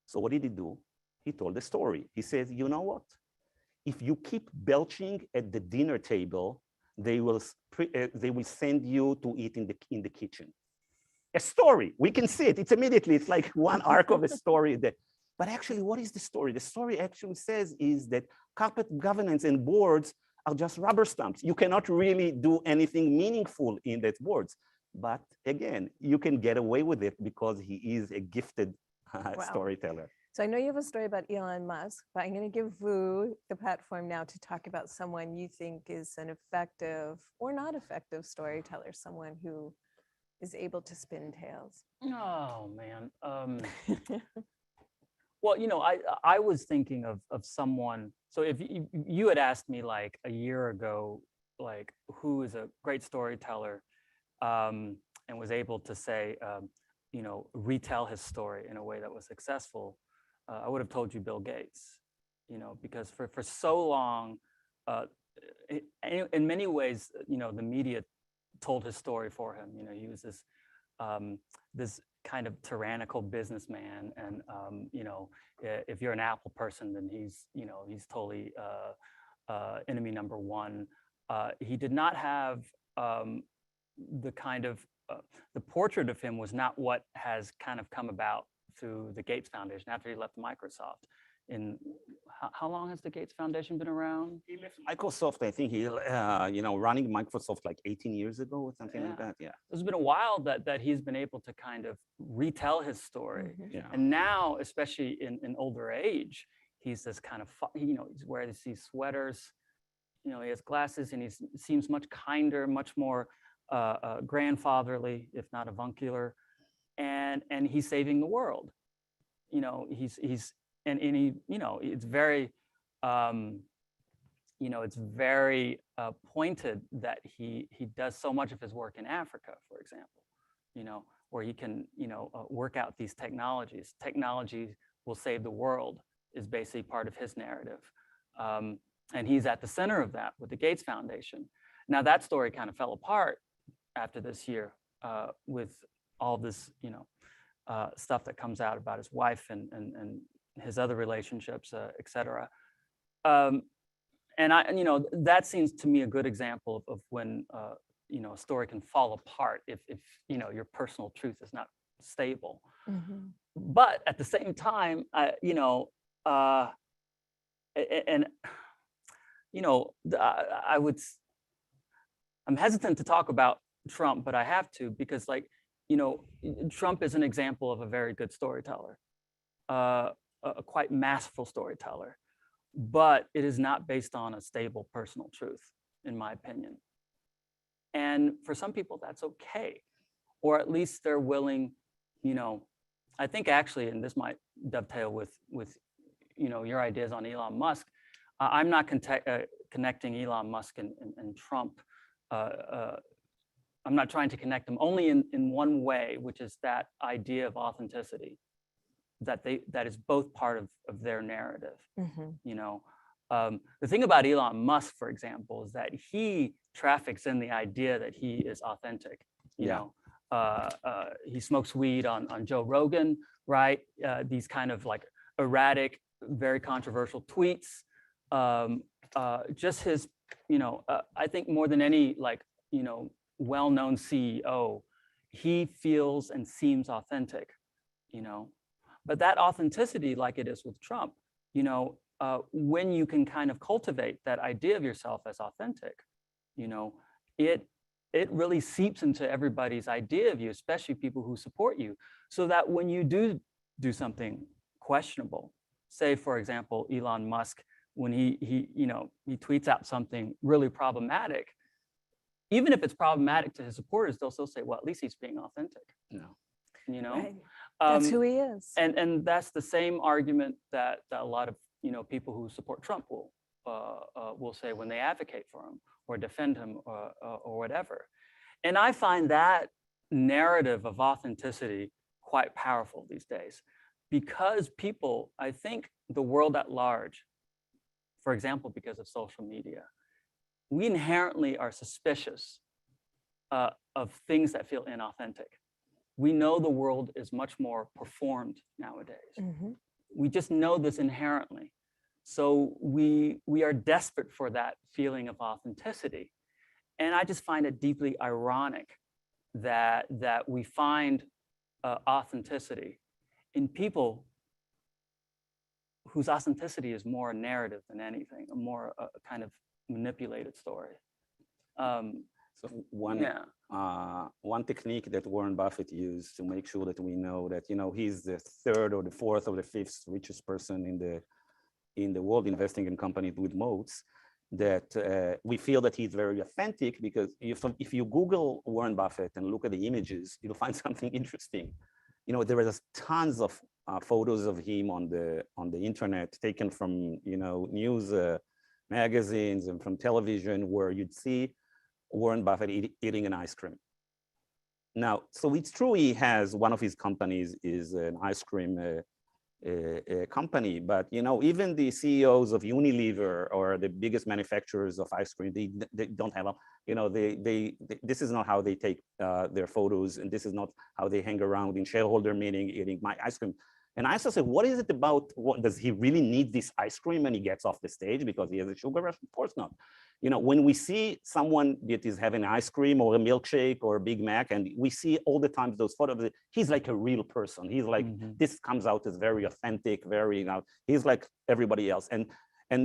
So what did he do? He told a story. He says, you know what? If you keep belching at the dinner table, they will send you to eat in the kitchen. A story, we can see it. It's like one arc of a story. But actually, what is the story? The story actually says is that corporate governance and boards are just rubber stamps. You cannot really do anything meaningful in that boards. But again, you can get away with it because he is a gifted storyteller. So I know you have a story about Elon Musk, but I'm going to give Vu the platform now to talk about someone you think is an effective or not effective storyteller, someone who is able to spin tales. Oh, man. Well, I was thinking of someone. So if you had asked me like a year ago, like who is a great storyteller and was able to say, retell his story in a way that was successful, I would have told you Bill Gates, because for so long, in many ways, the media told his story for him. He was this kind of tyrannical businessman, and if you're an Apple person, then he's totally enemy number one. He did not have the kind of the portrait of him was not what has kind of come about through the Gates Foundation after he left Microsoft. In how long has the Gates Foundation been around? He left Microsoft, I think he, running Microsoft like 18 years ago or something like that. Yeah. It's been a while that he's been able to kind of retell his story. Yeah. And now, especially in older age, he's this kind of, he's wearing these sweaters, he has glasses, and he seems much kinder, much more grandfatherly, if not avuncular. And he's saving the world. He's and he, it's very, it's very pointed that he does so much of his work in Africa, for example, where he can, work out these technologies. Technology will save the world is basically part of his narrative. And he's at the center of that with the Gates Foundation. Now that story kind of fell apart after this year with all this, stuff that comes out about his wife and his other relationships, et cetera. And that seems to me a good example of when, a story can fall apart if your personal truth is not stable. Mm-hmm. But at the same time, I'm hesitant to talk about Trump, but I have to, because Trump is an example of a very good storyteller. a quite masterful storyteller, but it is not based on a stable personal truth, in my opinion. And for some people, that's okay, or at least they're willing, you know, I think actually, and this might dovetail with you know, your ideas on Elon Musk. I'm not connecting Elon Musk and Trump. I'm not trying to connect them, only in one way, which is that idea of authenticity, that is both part of their narrative. You know, the thing about Elon Musk, for example, is that he traffics in the idea that he is authentic. You know, he smokes weed on Joe Rogan, right? These kind of like erratic, very controversial tweets. Just his, you know, I think more than any, like, you know, well-known CEO, he feels and seems authentic, you know. But that authenticity, like it is with Trump, you know, when you can kind of cultivate that idea of yourself as authentic, you know, it really seeps into everybody's idea of you, especially people who support you, so that when you do something questionable, say, for example, Elon Musk, when he you know, he tweets out something really problematic, even if it's problematic to his supporters, they'll still say, well, at least he's being authentic. You know, right. That's who he is. And that's the same argument that a lot of, you know, people who support Trump will say when they advocate for him or defend him or whatever. And I find that narrative of authenticity quite powerful these days, because people, I think the world at large, for example, because of social media, we inherently are suspicious of things that feel inauthentic. We know the world is much more performed nowadays. We just know this inherently. So we are desperate for that feeling of authenticity. And I just find it deeply ironic that we find authenticity in people whose authenticity is more a narrative than anything, a more kind of manipulated story. So one technique that Warren Buffett used to make sure that we know that, you know, he's the third or the fourth or the fifth richest person in the world investing in companies with moats, that we feel that he's very authentic, because if you Google Warren Buffett and look at the images, you'll find something interesting. You know, there is tons of photos of him on the internet taken from, you know, news magazines and from television, where you'd see Warren Buffett eating an ice cream. Now, so it's true he has, one of his companies is an ice cream company, but, you know, even the CEOs of Unilever or the biggest manufacturers of ice cream, they don't have, you know, this is not how they take their photos, and this is not how they hang around in shareholder meeting eating my ice cream. And I also say, what is it about, what, does he really need this ice cream when he gets off the stage because he has a sugar rush? Of course not. You know, when we see someone that is having ice cream or a milkshake or a Big Mac, and we see all the time those photos, he's like a real person. He's like, this comes out as very authentic, very, you know, he's like everybody else. And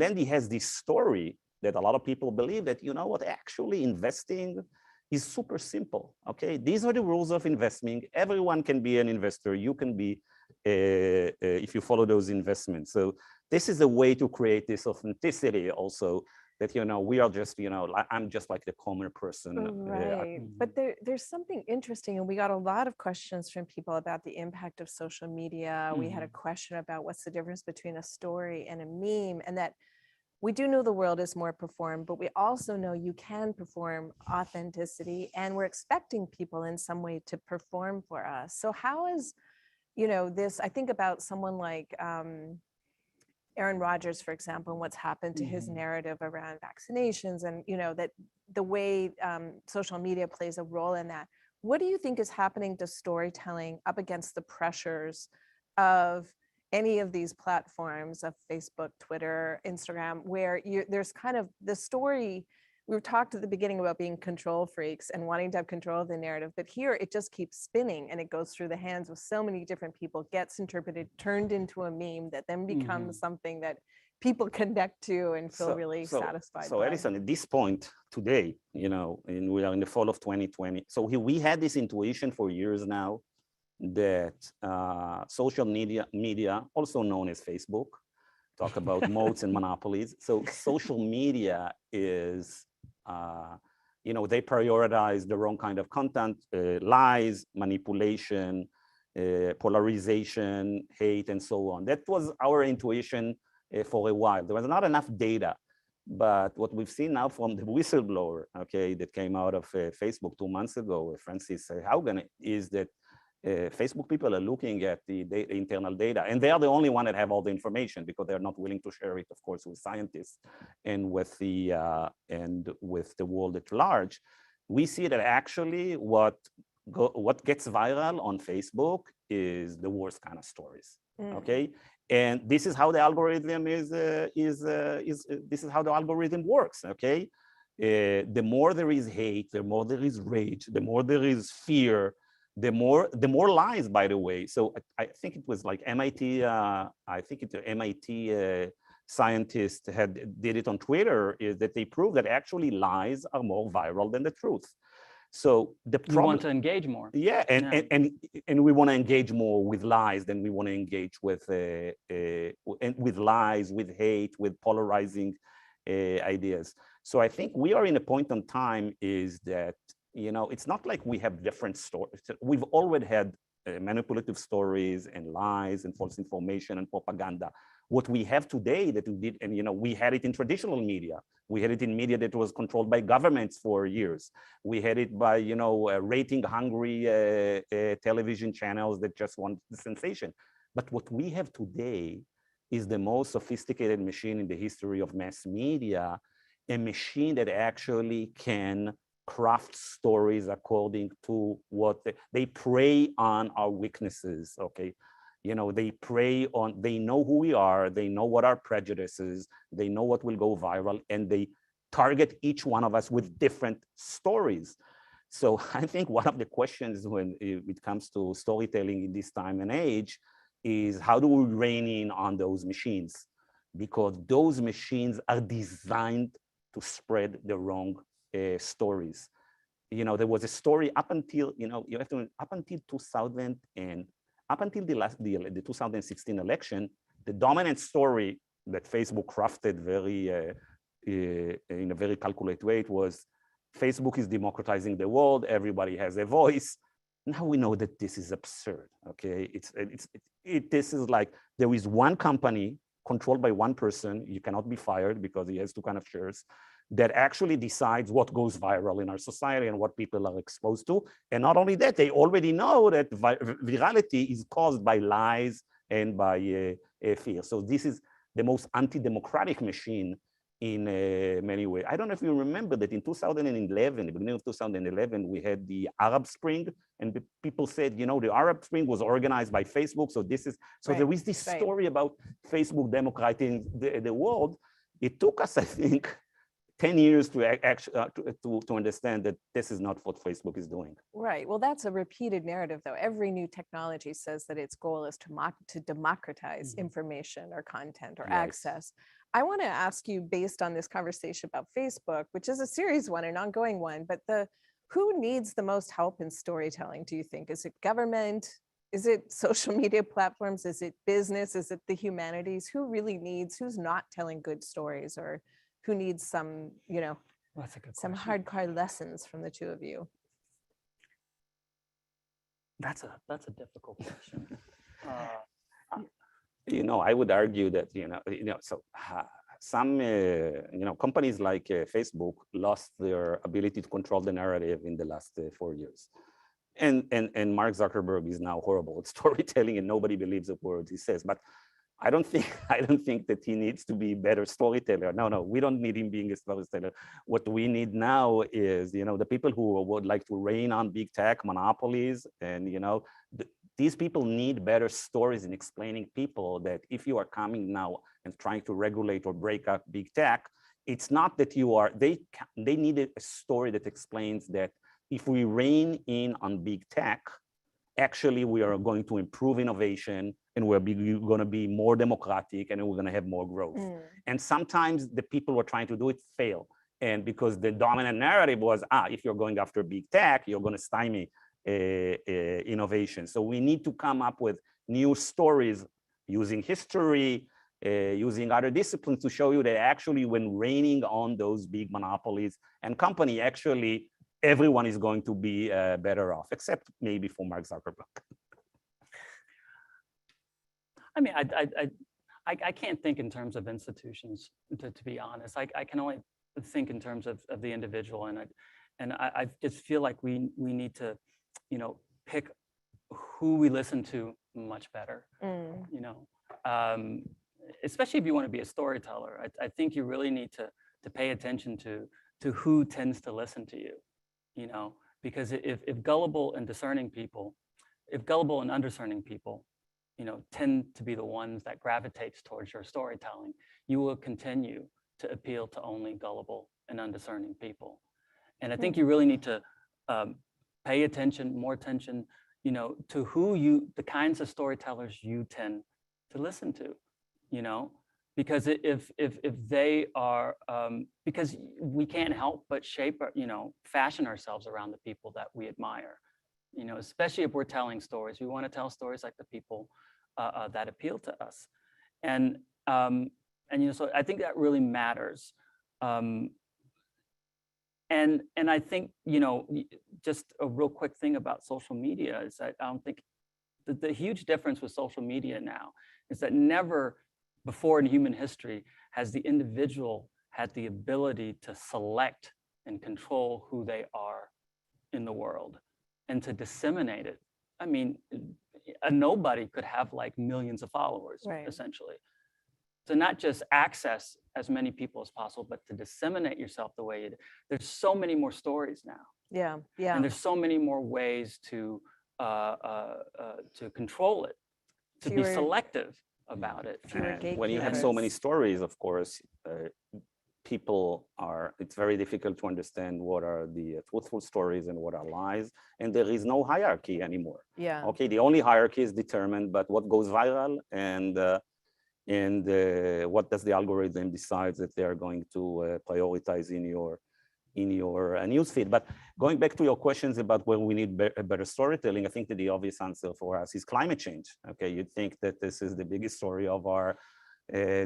then he has this story that a lot of people believe that, you know what, actually investing is super simple, okay? These are the rules of investing. Everyone can be an investor. You can be, if you follow those investments. So this is a way to create this authenticity also, that, you know, we are just, you know, I'm just like the common person. Right. But there's something interesting, and we got a lot of questions from people about the impact of social media. We had a question about what's the difference between a story and a meme, and that we do know the world is more performed, but we also know you can perform authenticity, and we're expecting people in some way to perform for us. So how is, you know, this, I think about someone like Aaron Rodgers, for example, and what's happened to his narrative around vaccinations, and, you know, that the way social media plays a role in that. What do you think is happening to storytelling up against the pressures of any of these platforms of Facebook, Twitter, Instagram, where there's kind of the story? We talked at the beginning about being control freaks and wanting to have control of the narrative, but here it just keeps spinning and it goes through the hands of so many different people, gets interpreted, turned into a meme that then becomes something that people connect to and feel really satisfied So by. Edison, at this point today, you know, and we are in the fall of 2020. So we had this intuition for years now that social media, also known as Facebook, talk about moats and monopolies. So social media is, they prioritize the wrong kind of content, lies, manipulation, polarization, hate, and so on. That was our intuition for a while. There was not enough data. But what we've seen now from the whistleblower, okay, that came out of Facebook 2 months ago, Francis Haugen, is that Facebook people are looking at the internal data, and they are the only one that have all the information because they're not willing to share it, of course, with scientists and with the world at large. We see that actually what gets viral on Facebook is the worst kind of stories. Okay, and this is how the algorithm this is how the algorithm works. Okay, the more there is hate, the more there is rage, the more there is fear, the more lies, by the way. So I think it was like MIT, MIT scientist did it on Twitter, is that they proved that actually lies are more viral than the truth. So the problem, you want to engage more. Yeah, and we want to engage more with lies than we want to engage with lies, with hate, with polarizing ideas. So I think we are in a point in time is that, it's not like we have different stories. We've already had manipulative stories and lies and false information and propaganda. What we have today that we did, and we had it in traditional media. We had it in media that was controlled by governments for years. We had it by, rating-hungry television channels that just want the sensation. But what we have today is the most sophisticated machine in the history of mass media, a machine that actually can craft stories according to what they prey on our weaknesses, okay? They prey on, they know who we are, they know what our prejudices, they know what will go viral, and they target each one of us with different stories. So I think one of the questions when it comes to storytelling in this time and age is how do we rein in on those machines? Because those machines are designed to spread the wrong stories. There was a story up until, up until 2000 and up until the 2016 election, the dominant story that Facebook crafted in a very calculated way, it was Facebook is democratizing the world, everybody has a voice. Now we know that this is absurd, okay? This is like, there is one company controlled by one person, you cannot be fired because he has 2 kind of shares, that actually decides what goes viral in our society and what people are exposed to. And not only that, they already know that virality is caused by lies and by fear. So this is the most anti-democratic machine in many ways. I don't know if you remember that in 2011, the beginning of 2011, we had the Arab Spring, and the people said, the Arab Spring was organized by Facebook. So this is, so there is this story about Facebook democratizing the world. It took us, I think, 10 years to understand that this is not what Facebook is doing. Right. Well, that's a repeated narrative, though. Every new technology says that its goal is to democratize information or content or access. I want to ask you, based on this conversation about Facebook, which is a serious one, an ongoing one, but who needs the most help in storytelling, do you think? Is it government? Is it social media platforms? Is it business? Is it the humanities? Who really needs, who's not telling good stories, or who needs some, some hardcore lessons from the two of you? That's a difficult question. I would argue that, some, companies like Facebook lost their ability to control the narrative in the last 4 years. And Mark Zuckerberg is now horrible at storytelling, and nobody believes the words he says. But I don't think that he needs to be a better storyteller. No, we don't need him being a storyteller. What we need now is, the people who would like to rein on big tech monopolies, and these people need better stories in explaining people that if you are coming now and trying to regulate or break up big tech, it's not that they need a story that explains that if we rein in on big tech, actually we are going to improve innovation, and we're going to be more democratic, and we're going to have more growth. And sometimes the people who are trying to do it fail. And because the dominant narrative was, if you're going after big tech, you're going to stymie innovation. So we need to come up with new stories using history, using other disciplines to show you that actually when reining on those big monopolies and company, actually everyone is going to be better off, except maybe for Mark Zuckerberg. I mean, I can't think in terms of institutions, to be honest. I can only think in terms of the individual, and I just feel like we need to, you know, pick who we listen to much better. You know, especially if you want to be a storyteller. I think you really need to pay attention to who tends to listen to you. You know, because if gullible and undiscerning people, you know, tend to be the ones that gravitates towards your storytelling, you will continue to appeal to only gullible and undiscerning people. And I think you really need to pay more attention, you know, to the kinds of storytellers you tend to listen to, you know, because if they are, because we can't help but fashion ourselves around the people that we admire. You know, especially if we're telling stories, we want to tell stories like the people that appeal to us, and you know, so I think that really matters. And I think, you know, just a real quick thing about social media is that I don't think the huge difference with social media now is that never before in human history has the individual had the ability to select and control who they are in the world and to disseminate it. I mean, a nobody could have like millions of followers, essentially. To not just access as many people as possible, but to disseminate yourself the way there's so many more stories now. Yeah, yeah. And there's so many more ways to control it, to be selective about it. When you have so many stories, of course, it's very difficult to understand what are the truthful stories and what are lies, and there is no hierarchy anymore. Yeah. Okay, the only hierarchy is determined by what goes viral and what does the algorithm decide that they are going to prioritize in your newsfeed. But going back to your questions about where we need better storytelling, I think that the obvious answer for us is climate change. Okay, you'd think that this is the biggest story of our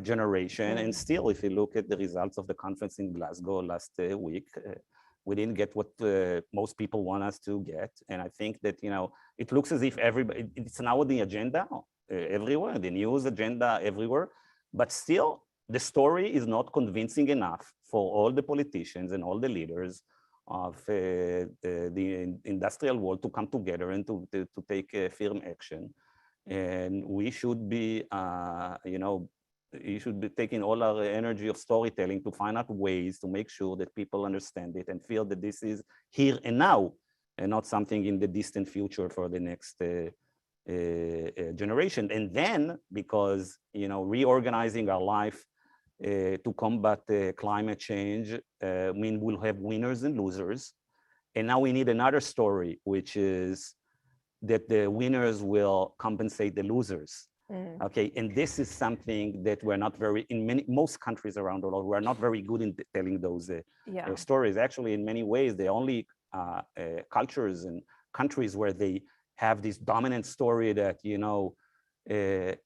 generation, and still, if you look at the results of the conference in Glasgow last week, we didn't get what most people want us to get. And I think that, you know, it looks as if it's now the agenda everywhere, the news agenda everywhere, but still the story is not convincing enough for all the politicians and all the leaders of the industrial world to come together and to take firm action. And we should be, you know, you should be taking all our energy of storytelling to find out ways to make sure that people understand it and feel that this is here and now and not something in the distant future for the next generation. And then, because, you know, reorganizing our life to combat climate change mean we'll have winners and losers. And now we need another story, which is that the winners will compensate the losers. Okay, and this is something that we're not most countries around the world, we're not very good in telling those stories. Actually, in many ways, the only cultures and countries where they have this dominant story that, that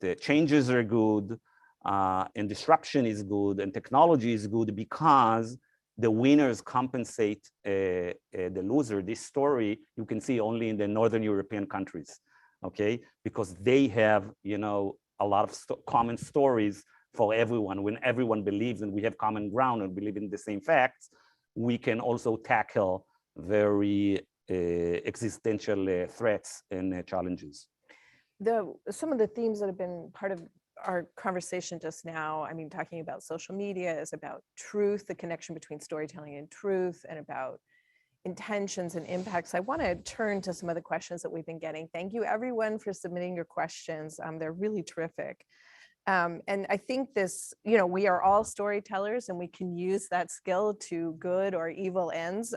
the changes are good and disruption is good and technology is good because the winners compensate the loser. This story you can see only in the Northern European countries. Okay, because they have, a lot of common stories for everyone. When everyone believes and we have common ground and believe in the same facts, we can also tackle very existential threats and challenges. Some of the themes that have been part of our conversation just now, I mean, talking about social media is about truth, the connection between storytelling and truth, and about intentions and impacts. I want to turn to some of the questions that we've been getting. Thank you everyone for submitting your questions. They're really terrific. And I think this, we are all storytellers and we can use that skill to good or evil ends.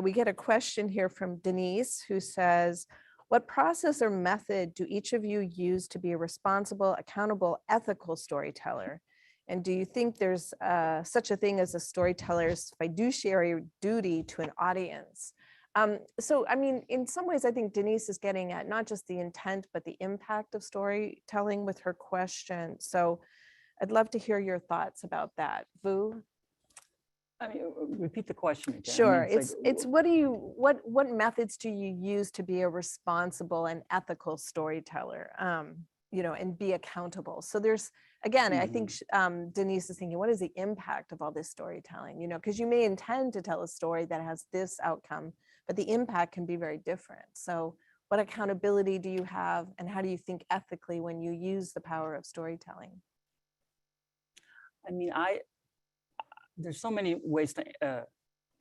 We get a question here from Denise who says, what process or method do each of you use to be a responsible, accountable, ethical storyteller? And do you think there's such a thing as a storyteller's fiduciary duty to an audience? So, I mean, in some ways, I think Denise is getting at not just the intent, but the impact of storytelling with her question. So I'd love to hear your thoughts about that. Vu? I mean, repeat the question again. I mean, Sure. it's It's what methods do you use to be a responsible and ethical storyteller, and be accountable? So there's, again, I think Denise is thinking, what is the impact of all this storytelling? Because you may intend to tell a story that has this outcome, but the impact can be very different. So what accountability do you have, and how do you think ethically when you use the power of storytelling? I mean, there's so many ways to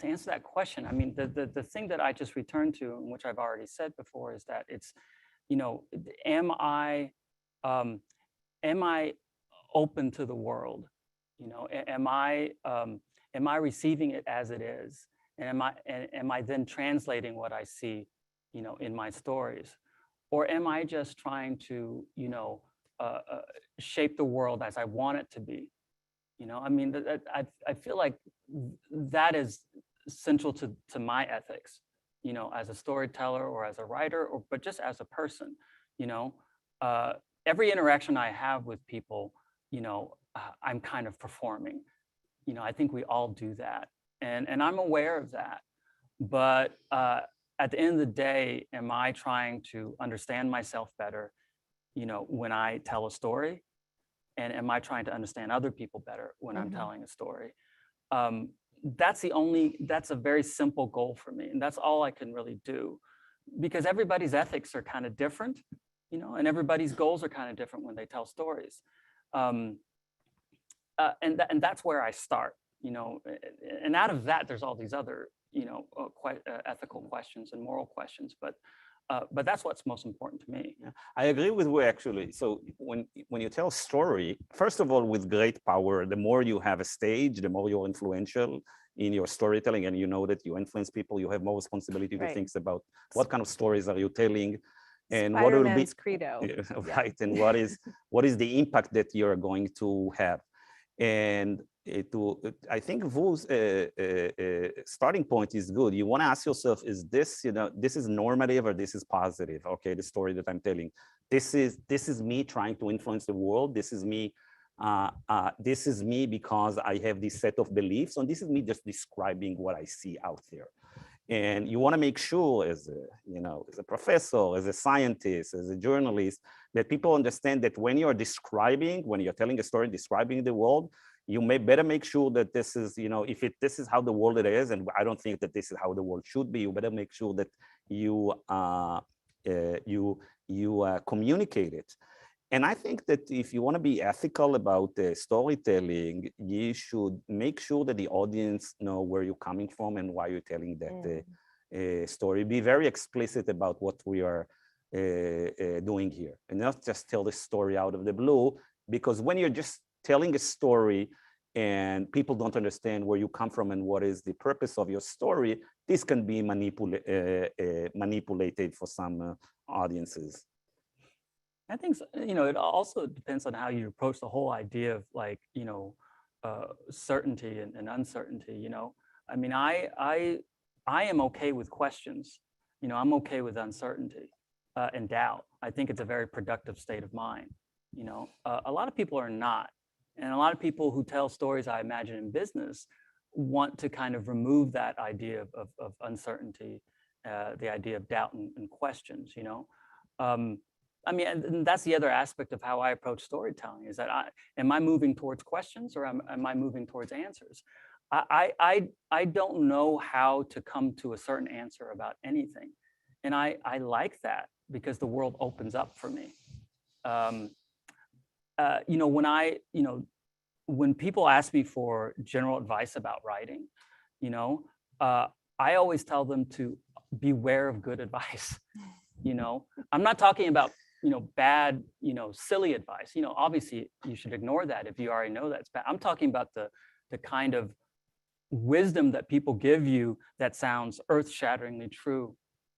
answer that question. I mean, the thing that I just returned to, and which I've already said before, is that it's, am I open to the world? Am I receiving it as it is? And am I then translating what I see, in my stories? Or am I just trying to, shape the world as I want it to be? I mean, I feel like that is central to my ethics, as a storyteller or as a writer, but just as a person. Every interaction I have with people, I'm kind of performing. I think we all do that, and I'm aware of that. But at the end of the day, am I trying to understand myself better, when I tell a story? And am I trying to understand other people better when I'm telling a story? That's a very simple goal for me. And that's all I can really do, because everybody's ethics are kind of different, and everybody's goals are kind of different when they tell stories. And that's where I start, and out of that, there's all these other, ethical questions and moral questions, but that's what's most important to me. Yeah, I agree with you, actually. So when you tell a story, first of all, with great power, the more you have a stage, the more you're influential in your storytelling, and that you influence people, you have more responsibility to think about what kind of stories are you telling, and what will be credo. Right, and what is the impact that you're going to have. And I think Vu's starting point is good. You want to ask yourself, is this, this is normative or this is positive? Okay, the story that I'm telling, this is me trying to influence the world. This is me because I have this set of beliefs, and this is me just describing what I see out there. And you want to make sure, as a professor, as a scientist, as a journalist, that people understand that when you're telling a story, describing the world, you may better make sure that this is, this is how the world it is, and I don't think that this is how the world should be. You better make sure that you communicate it. And I think that if you want to be ethical about storytelling, you should make sure that the audience know where you're coming from and why you're telling that story. Be very explicit about what we are doing here, and not just tell the story out of the blue, because when you're just telling a story and people don't understand where you come from and what is the purpose of your story, this can be manipulated for some audiences. I think, it also depends on how you approach the whole idea of certainty and uncertainty. I mean, I am okay with questions. I'm okay with uncertainty and doubt. I think it's a very productive state of mind. A lot of people are not. And a lot of people who tell stories, I imagine, in business, want to kind of remove that idea of uncertainty, the idea of doubt and questions, I mean, and that's the other aspect of how I approach storytelling, is that am I moving towards questions, or am I moving towards answers? I don't know how to come to a certain answer about anything. And I like that, because the world opens up for me. When people ask me for general advice about writing, I always tell them to beware of good advice. I'm not talking about, bad, silly advice. Obviously you should ignore that if you already know that's bad. I'm talking about the kind of wisdom that people give you that sounds earth-shatteringly true.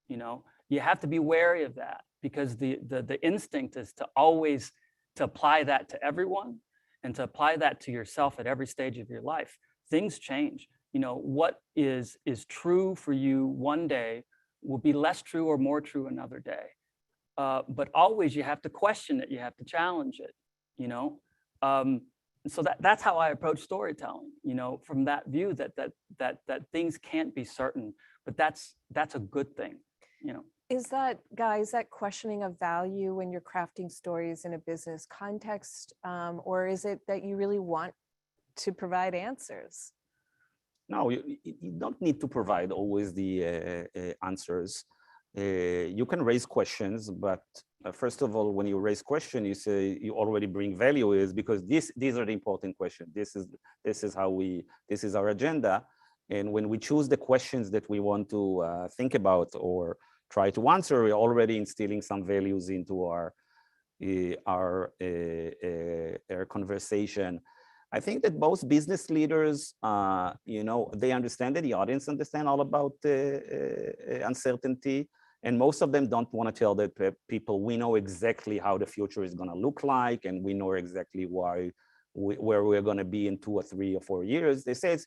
You have to be wary of that, because the instinct is to always to apply that to everyone, and to apply that to yourself at every stage of your life. Things change. What is true for you one day will be less true or more true another day. But always you have to question it, you have to challenge it, you know. So that's how I approach storytelling, you know, from that view that things can't be certain, but that's a good thing, you know. Is that, guys, that questioning of value when you're crafting stories in a business context, or is it that you really want to provide answers? No, you don't need to provide always the answers. You can raise questions, but first of all, when you raise question, you say you already bring value, is because these are the important questions. This is our agenda. And when we choose the questions that we want to think about or try to answer, we're already instilling some values into our conversation. I think that both business leaders, you know, they understand that the audience understand all about uncertainty, and most of them don't want to tell the people, we know exactly how the future is going to look like, and we know exactly where we're going to be in 2 or 3 or 4 years. They say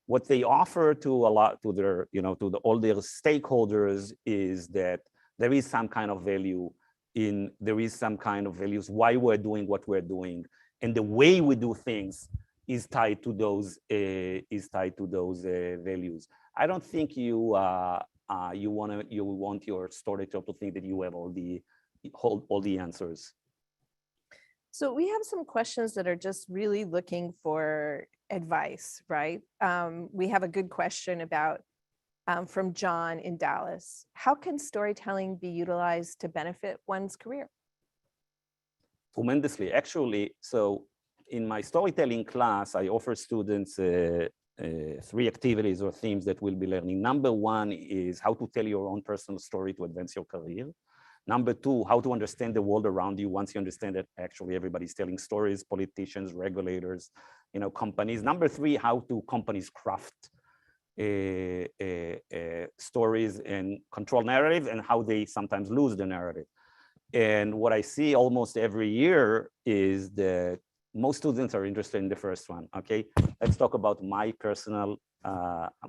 what they offer to their, you know, all their stakeholders is that there is some kind of value there is some kind of values why we're doing what we're doing, and the way we do things is tied to those values. I don't think you want your storyteller to think that you have all the answers. So we have some questions that are just really looking for advice, right? We have a good question about from John in Dallas. How can storytelling be utilized to benefit one's career? Tremendously, actually. So in my storytelling class, I offer students 3 activities or themes that we'll be learning. Number 1 is how to tell your own personal story to advance your career. Number 2, how to understand the world around you once you understand that actually everybody's telling stories, politicians, regulators, you know, companies. Number 3, how do companies craft stories and control narrative, and how they sometimes lose the narrative. And what I see almost every year is that most students are interested in the first one. Okay, let's talk about my personal,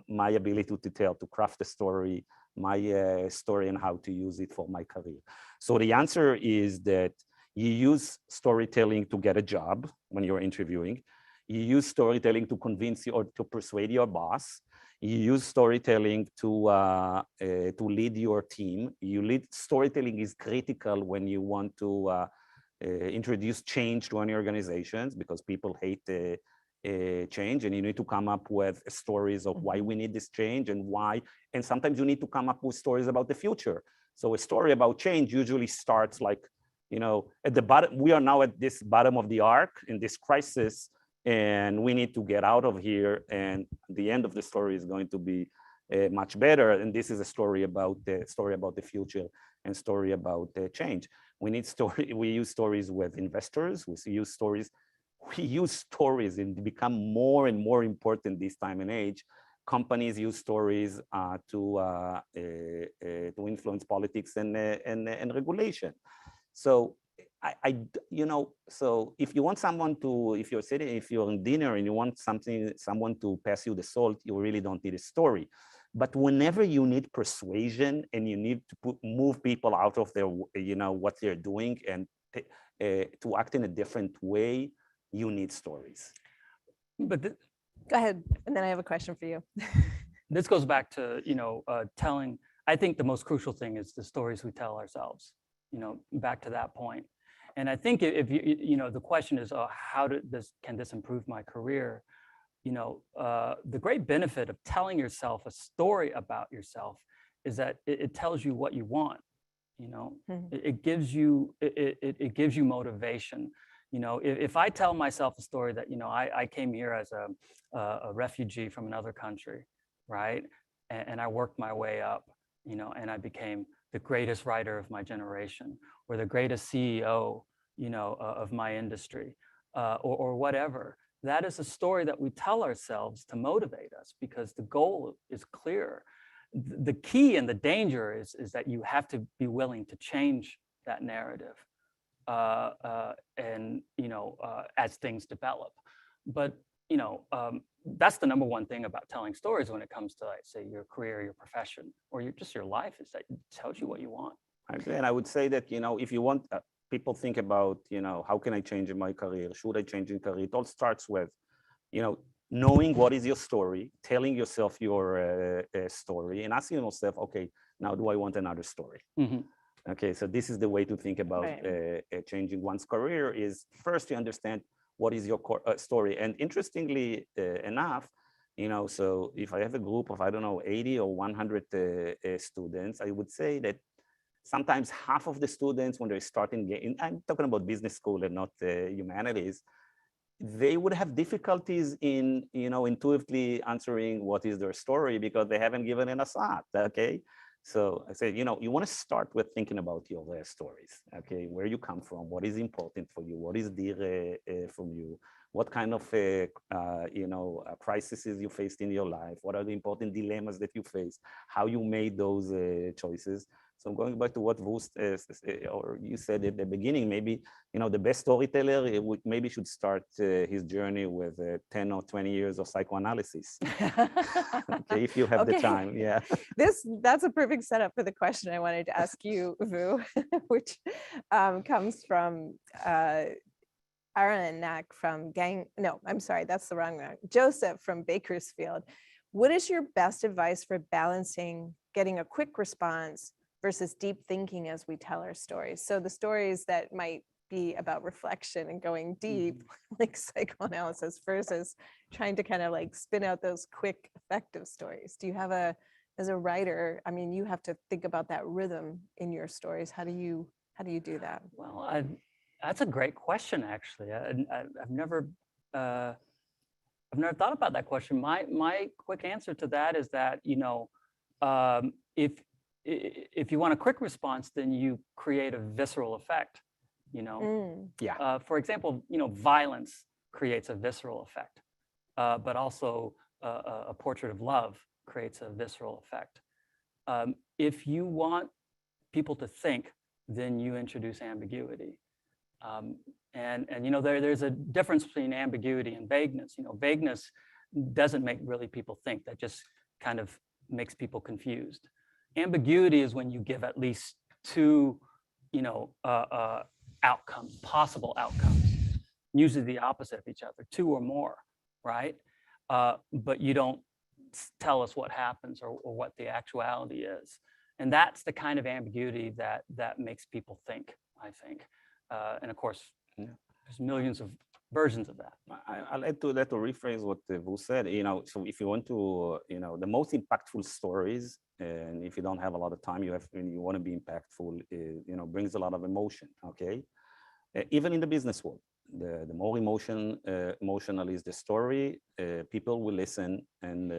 my ability to craft a story, my story, and how to use it for my career. So the answer is that you use storytelling to get a job when you're interviewing. You use storytelling to convince you or to persuade your boss. You use storytelling to lead your team. Storytelling is critical when you want to introduce change to any organizations, because people hate change, and you need to come up with stories of why we need this change and why. And sometimes you need to come up with stories about the future. So a story about change usually starts like, you know, at the bottom. We are now at this bottom of the arc in this crisis, and we need to get out of here, and the end of the story is going to be much better. And this is a story about the future and story about change. We use stories with investors. We use stories and become more and more important this time and age. Companies use stories to influence politics and regulation. So so if you want someone to, if you're in dinner and you want someone to pass you the salt, you really don't need a story. But whenever you need persuasion and you need to move people out of their, what they're doing, and to act in a different way, you need stories. But Go ahead, and then I have a question for you. this goes back to, telling. I think the most crucial thing is the stories we tell ourselves, back to that point. And I think if the question is, how can this improve my career? The great benefit of telling yourself a story about yourself is that it tells you what you want. It gives you motivation. If I tell myself a story that I came here as a refugee from another country, right, and I worked my way up, and I became the greatest writer of my generation, or the greatest CEO, of my industry, or whatever. That is a story that we tell ourselves to motivate us, because the goal is clear. The key and the danger is that you have to be willing to change that narrative, and as things develop. But that's the number one thing about telling stories when it comes to, like, say, your career, your profession, or just your life, is that it tells you what you want. And I would say that, if you want, people think about, how can I change in my career? Should I change in career? It all starts with, knowing what is your story, telling yourself your story, and asking yourself, okay, now do I want another story? Mhm. Okay, so this is the way to think about Right. changing one's career. Is first you understand what is your story. And interestingly enough, so if I have a group of, I don't know, 80 or 100 students, I would say that sometimes half of the students, when they're starting, I'm talking about business school and not humanities, they would have difficulties in, intuitively answering what is their story because they haven't given it a thought, okay? So I said, you want to start with thinking about your stories, okay? Where you come from, what is important for you, what is dear from you, what kind of, crises you faced in your life, what are the important dilemmas that you face, how you made those choices. So going back to what Vu or you said at the beginning, maybe, the best storyteller maybe should start his journey with 10 or 20 years of psychoanalysis. Okay, if you have the time, yeah. That's a perfect setup for the question I wanted to ask you, Vu, which comes from Aaron Nack from that's the wrong one. Joseph from Bakersfield. What is your best advice for balancing getting a quick response versus deep thinking as we tell our stories? So the stories that might be about reflection and going deep, like psychoanalysis, versus trying to kind of like spin out those quick, effective stories. Do you have as a writer, I mean, you have to think about that rhythm in your stories. How do you do that? Well, that's a great question, actually. I've never thought about that question. My quick answer to that is that, if you want a quick response, then you create a visceral effect. Yeah. For example, violence creates a visceral effect, but also a portrait of love creates a visceral effect. If you want people to think, then you introduce ambiguity. There's a difference between ambiguity and vagueness. Vagueness doesn't make really people think. That just kind of makes people confused. Ambiguity is when you give at least two, outcomes, possible outcomes, usually the opposite of each other, two or more, right? But you don't tell us what happens or what the actuality is. And that's the kind of ambiguity that makes people think, I think. And of course, there's millions of versions of that. I'll add to that, to rephrase what Vu said. So if you want to, the most impactful stories, and if you don't have a lot of time, you want to be impactful, brings a lot of emotion. Okay, even in the business world, the more emotional is the story, people will listen, and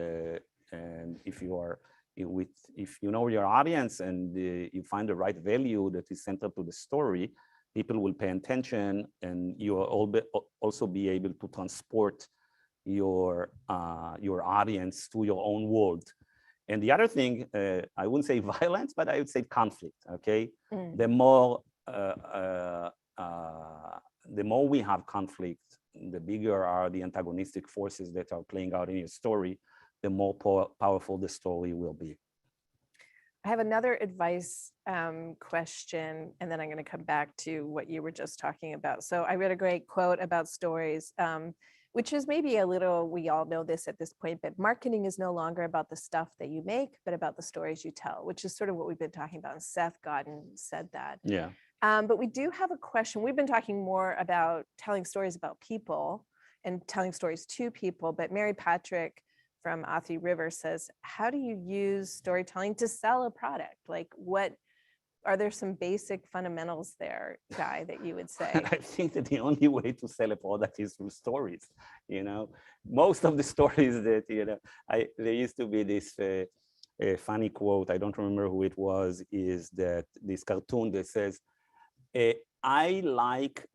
if you know your audience and you find the right value that is centered to the story, people will pay attention, and you will also be able to transport your audience to your own world. And the other thing, I wouldn't say violence, but I would say conflict. Okay, the more we have conflict, the bigger are the antagonistic forces that are playing out in your story, the more powerful the story will be. I have another advice question, and then I'm going to come back to what you were just talking about. So I read a great quote about stories, which is maybe a little, we all know this at this point, but marketing is no longer about the stuff that you make, but about the stories you tell, which is sort of what we've been talking about. And Seth Godin said that. Yeah. But we do have a question. We've been talking more about telling stories about people and telling stories to people, but Mary Patrick from Athi River says, how do you use storytelling to sell a product? Like, what are there some basic fundamentals there, Guy, that you would say? I think that the only way to sell a product is through stories. Most of the stories that, there used to be this funny quote, I don't remember who it was, is that this cartoon that says, I like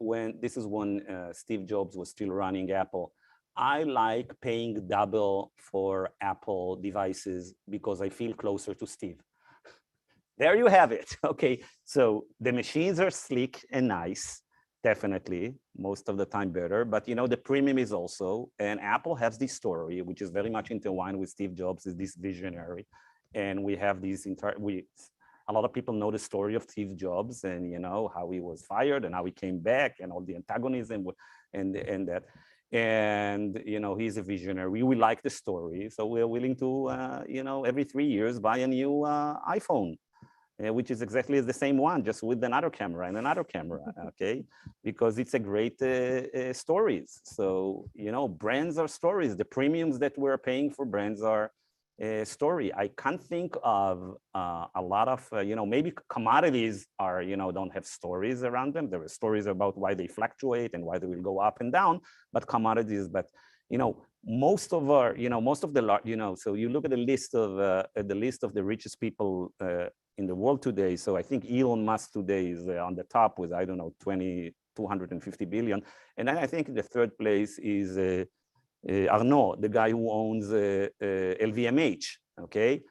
this is when Steve Jobs was still running Apple. I like paying double for Apple devices because I feel closer to Steve. There you have it. Okay, so the machines are sleek and nice, definitely, most of the time better. But the premium is also, and Apple has this story, which is very much intertwined with Steve Jobs, is this visionary. And we have these a lot of people know the story of Steve Jobs and how he was fired and how he came back and all the antagonism and that. And he's a visionary. We like the story, so we're willing to every 3 years buy a new iPhone, which is exactly the same one, just with another camera and another camera, okay? Because it's a great stories. So brands are stories. The premiums that we're paying for brands are story. I can't think of a lot of maybe commodities are don't have stories around them. There are stories about why they fluctuate and why they will go up and down, but commodities. But most of our most of the so you look at the list of the richest people in the world today. So I think Elon Musk today is on the top with, I don't know, 250 billion, and then I think the third place is Arnaud, the guy who owns LVMH, okay?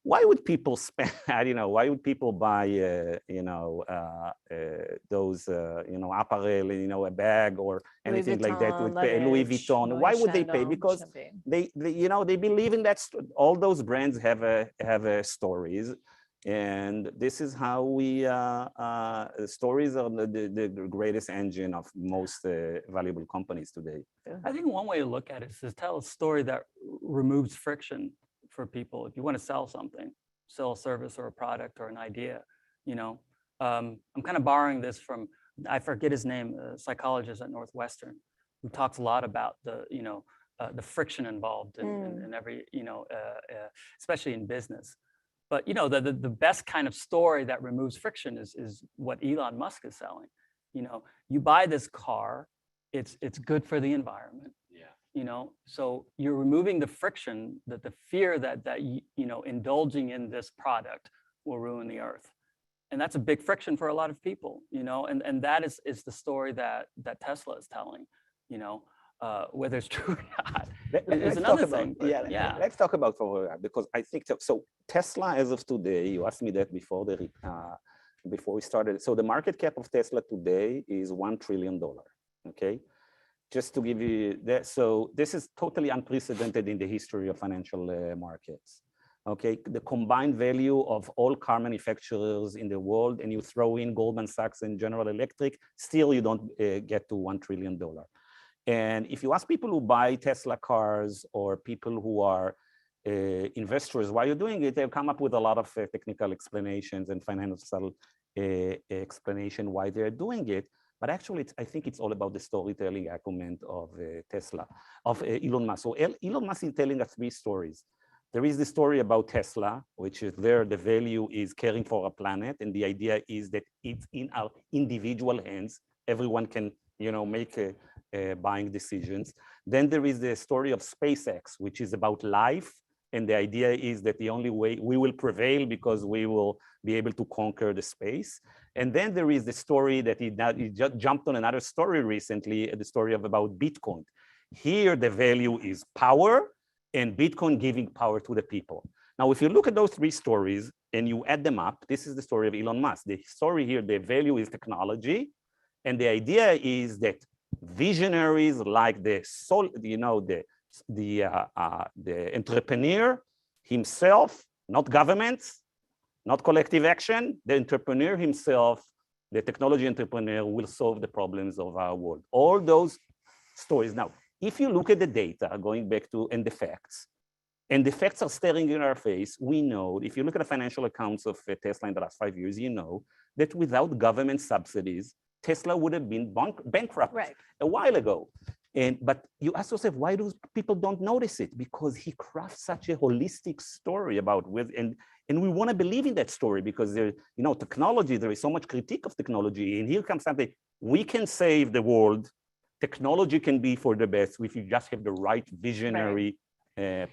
Why would people spend, I don't know, why would people buy, those, apparel, a bag or anything like that with Louis Vuitton? Why would they pay? Because they believe in that. All those brands have stories. And this is how stories are the greatest engine of most valuable companies today. I think one way to look at it is to tell a story that removes friction for people. If you want to sell something, sell a service or a product or an idea, I'm kind of borrowing this from, I forget his name, a psychologist at Northwestern, who talks a lot about the friction involved in every, especially in business. But the best kind of story that removes friction is what Elon Musk is selling. You buy this car, it's good for the environment. Yeah. So you're removing the friction, the fear that indulging in this product will ruin the earth, and that's a big friction for a lot of people. And that is the story that Tesla is telling. Whether it's true or not is another thing. Let's talk about because I think so. Tesla, as of today, you asked me that before we started. So the market cap of Tesla today is $1 trillion. Okay, just to give you that. So this is totally unprecedented in the history of financial markets. Okay, the combined value of all car manufacturers in the world, and you throw in Goldman Sachs and General Electric, still you don't get to $1 trillion. And if you ask people who buy Tesla cars or people who are investors, why you're doing it, they'll come up with a lot of technical explanations and financial explanation why they're doing it. But actually, I think it's all about the storytelling acumen of Tesla, of Elon Musk. So Elon Musk is telling us 3 stories. There is the story about Tesla, which is there, the value is caring for a planet. And the idea is that it's in our individual hands. Everyone can, make buying decisions. Then there is the story of SpaceX, which is about life. And the idea is that the only way we will prevail because we will be able to conquer the space. And then there is the story that he just jumped on another story recently, the story about Bitcoin. Here, the value is power and Bitcoin giving power to the people. Now, if you look at those 3 stories and you add them up, this is the story of Elon Musk. The story here, the value is technology. And the idea is that visionaries like the entrepreneur himself, not governments, not collective action, the entrepreneur himself, the technology entrepreneur will solve the problems of our world. All those stories. Now, if you look at the data, going back to, and the facts are staring in our face, we know, if you look at the financial accounts of Tesla in the last 5 years, you know that without government subsidies, Tesla would have been bankrupt a while ago. But you ask yourself, why do people don't notice it? Because he crafts such a holistic story about and we want to believe in that story because there, technology, there is so much critique of technology. And here comes something, we can save the world. Technology can be for the best if you just have the right visionary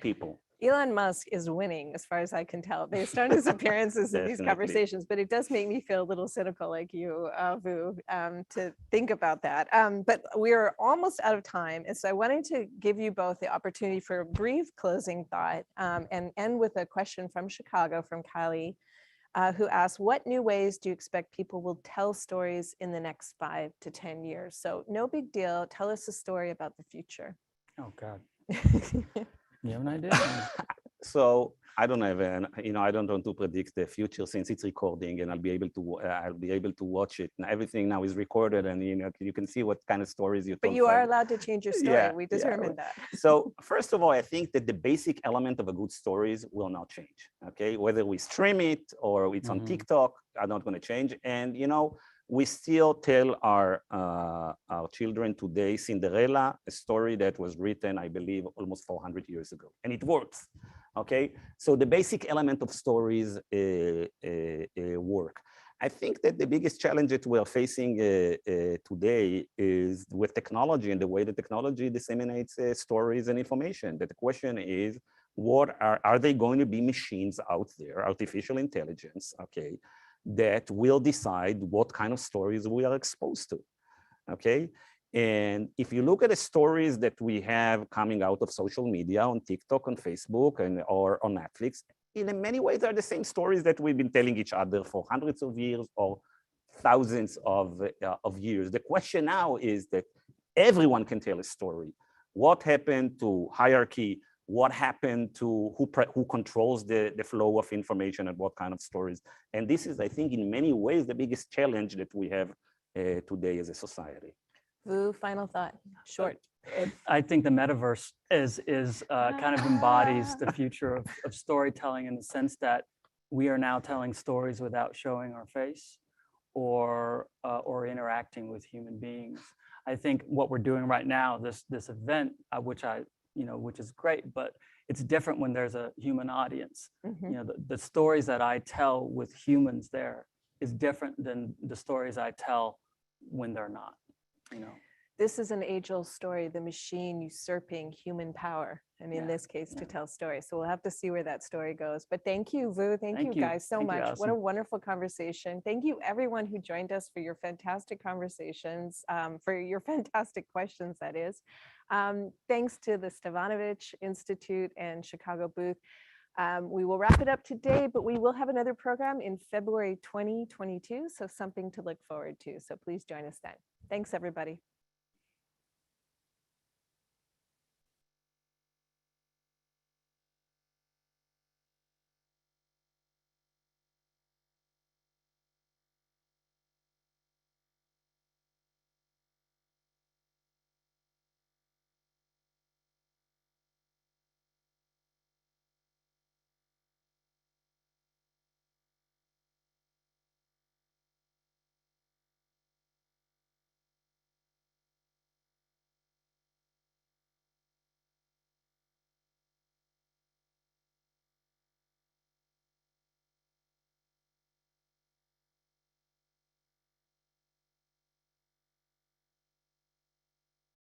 people. Elon Musk is winning, as far as I can tell, based on his appearances in these conversations. But it does make me feel a little cynical, like you, Vu, to think about that. But we're almost out of time, and so I wanted to give you both the opportunity for a brief closing thought, and end with a question from Chicago, from Kylie. who asked, what new ways do you expect people will tell stories in the next 5 to 10 years? So no big deal. Tell us a story about the future. Oh, God. You have an idea? So I don't have an, I don't want to predict the future since it's recording, and I'll be able to watch it. And everything now is recorded, and you can see what kind of stories you. But you are allowed to change your story. We determined that. So first of all, I think that the basic element of a good stories will not change. Okay, whether we stream it or it's on TikTok, are not going to change. And we still tell our children today Cinderella, a story that was written, I believe, almost 400 years ago, and it works. Okay, so the basic element of stories work. I think that the biggest challenge that we are facing today is with technology and the way the technology disseminates stories and information. That the question is, what are they going to be machines out there, artificial intelligence, okay, that will decide what kind of stories we are exposed to, okay? And if you look at the stories that we have coming out of social media, on TikTok, on Facebook, or on Netflix, in many ways are the same stories that we've been telling each other for hundreds of years or thousands of years. The question now is that everyone can tell a story. What happened to hierarchy? What happened to who controls the flow of information, and what kind of stories? And this is, I think, in many ways, the biggest challenge that we have today as a society. Vu, final thought, short. I think the metaverse is kind of embodies the future of storytelling, in the sense that we are now telling stories without showing our face or interacting with human beings. I think what we're doing right now, this event, which is great, but it's different when there's a human audience. The stories that I tell with humans there is different than the stories I tell when they're not. This is an age-old story, the machine usurping human power, and in this case, to tell stories. So we'll have to see where that story goes. But thank you, Vu. Thank you guys so much. What a wonderful conversation. Thank you, everyone who joined us, for your fantastic conversations, for your fantastic questions, that is. Thanks to the Stavanovich Institute and Chicago booth. We will wrap it up today, but we will have another program in February 2022, so something to look forward to. So please join us then. Thanks, everybody.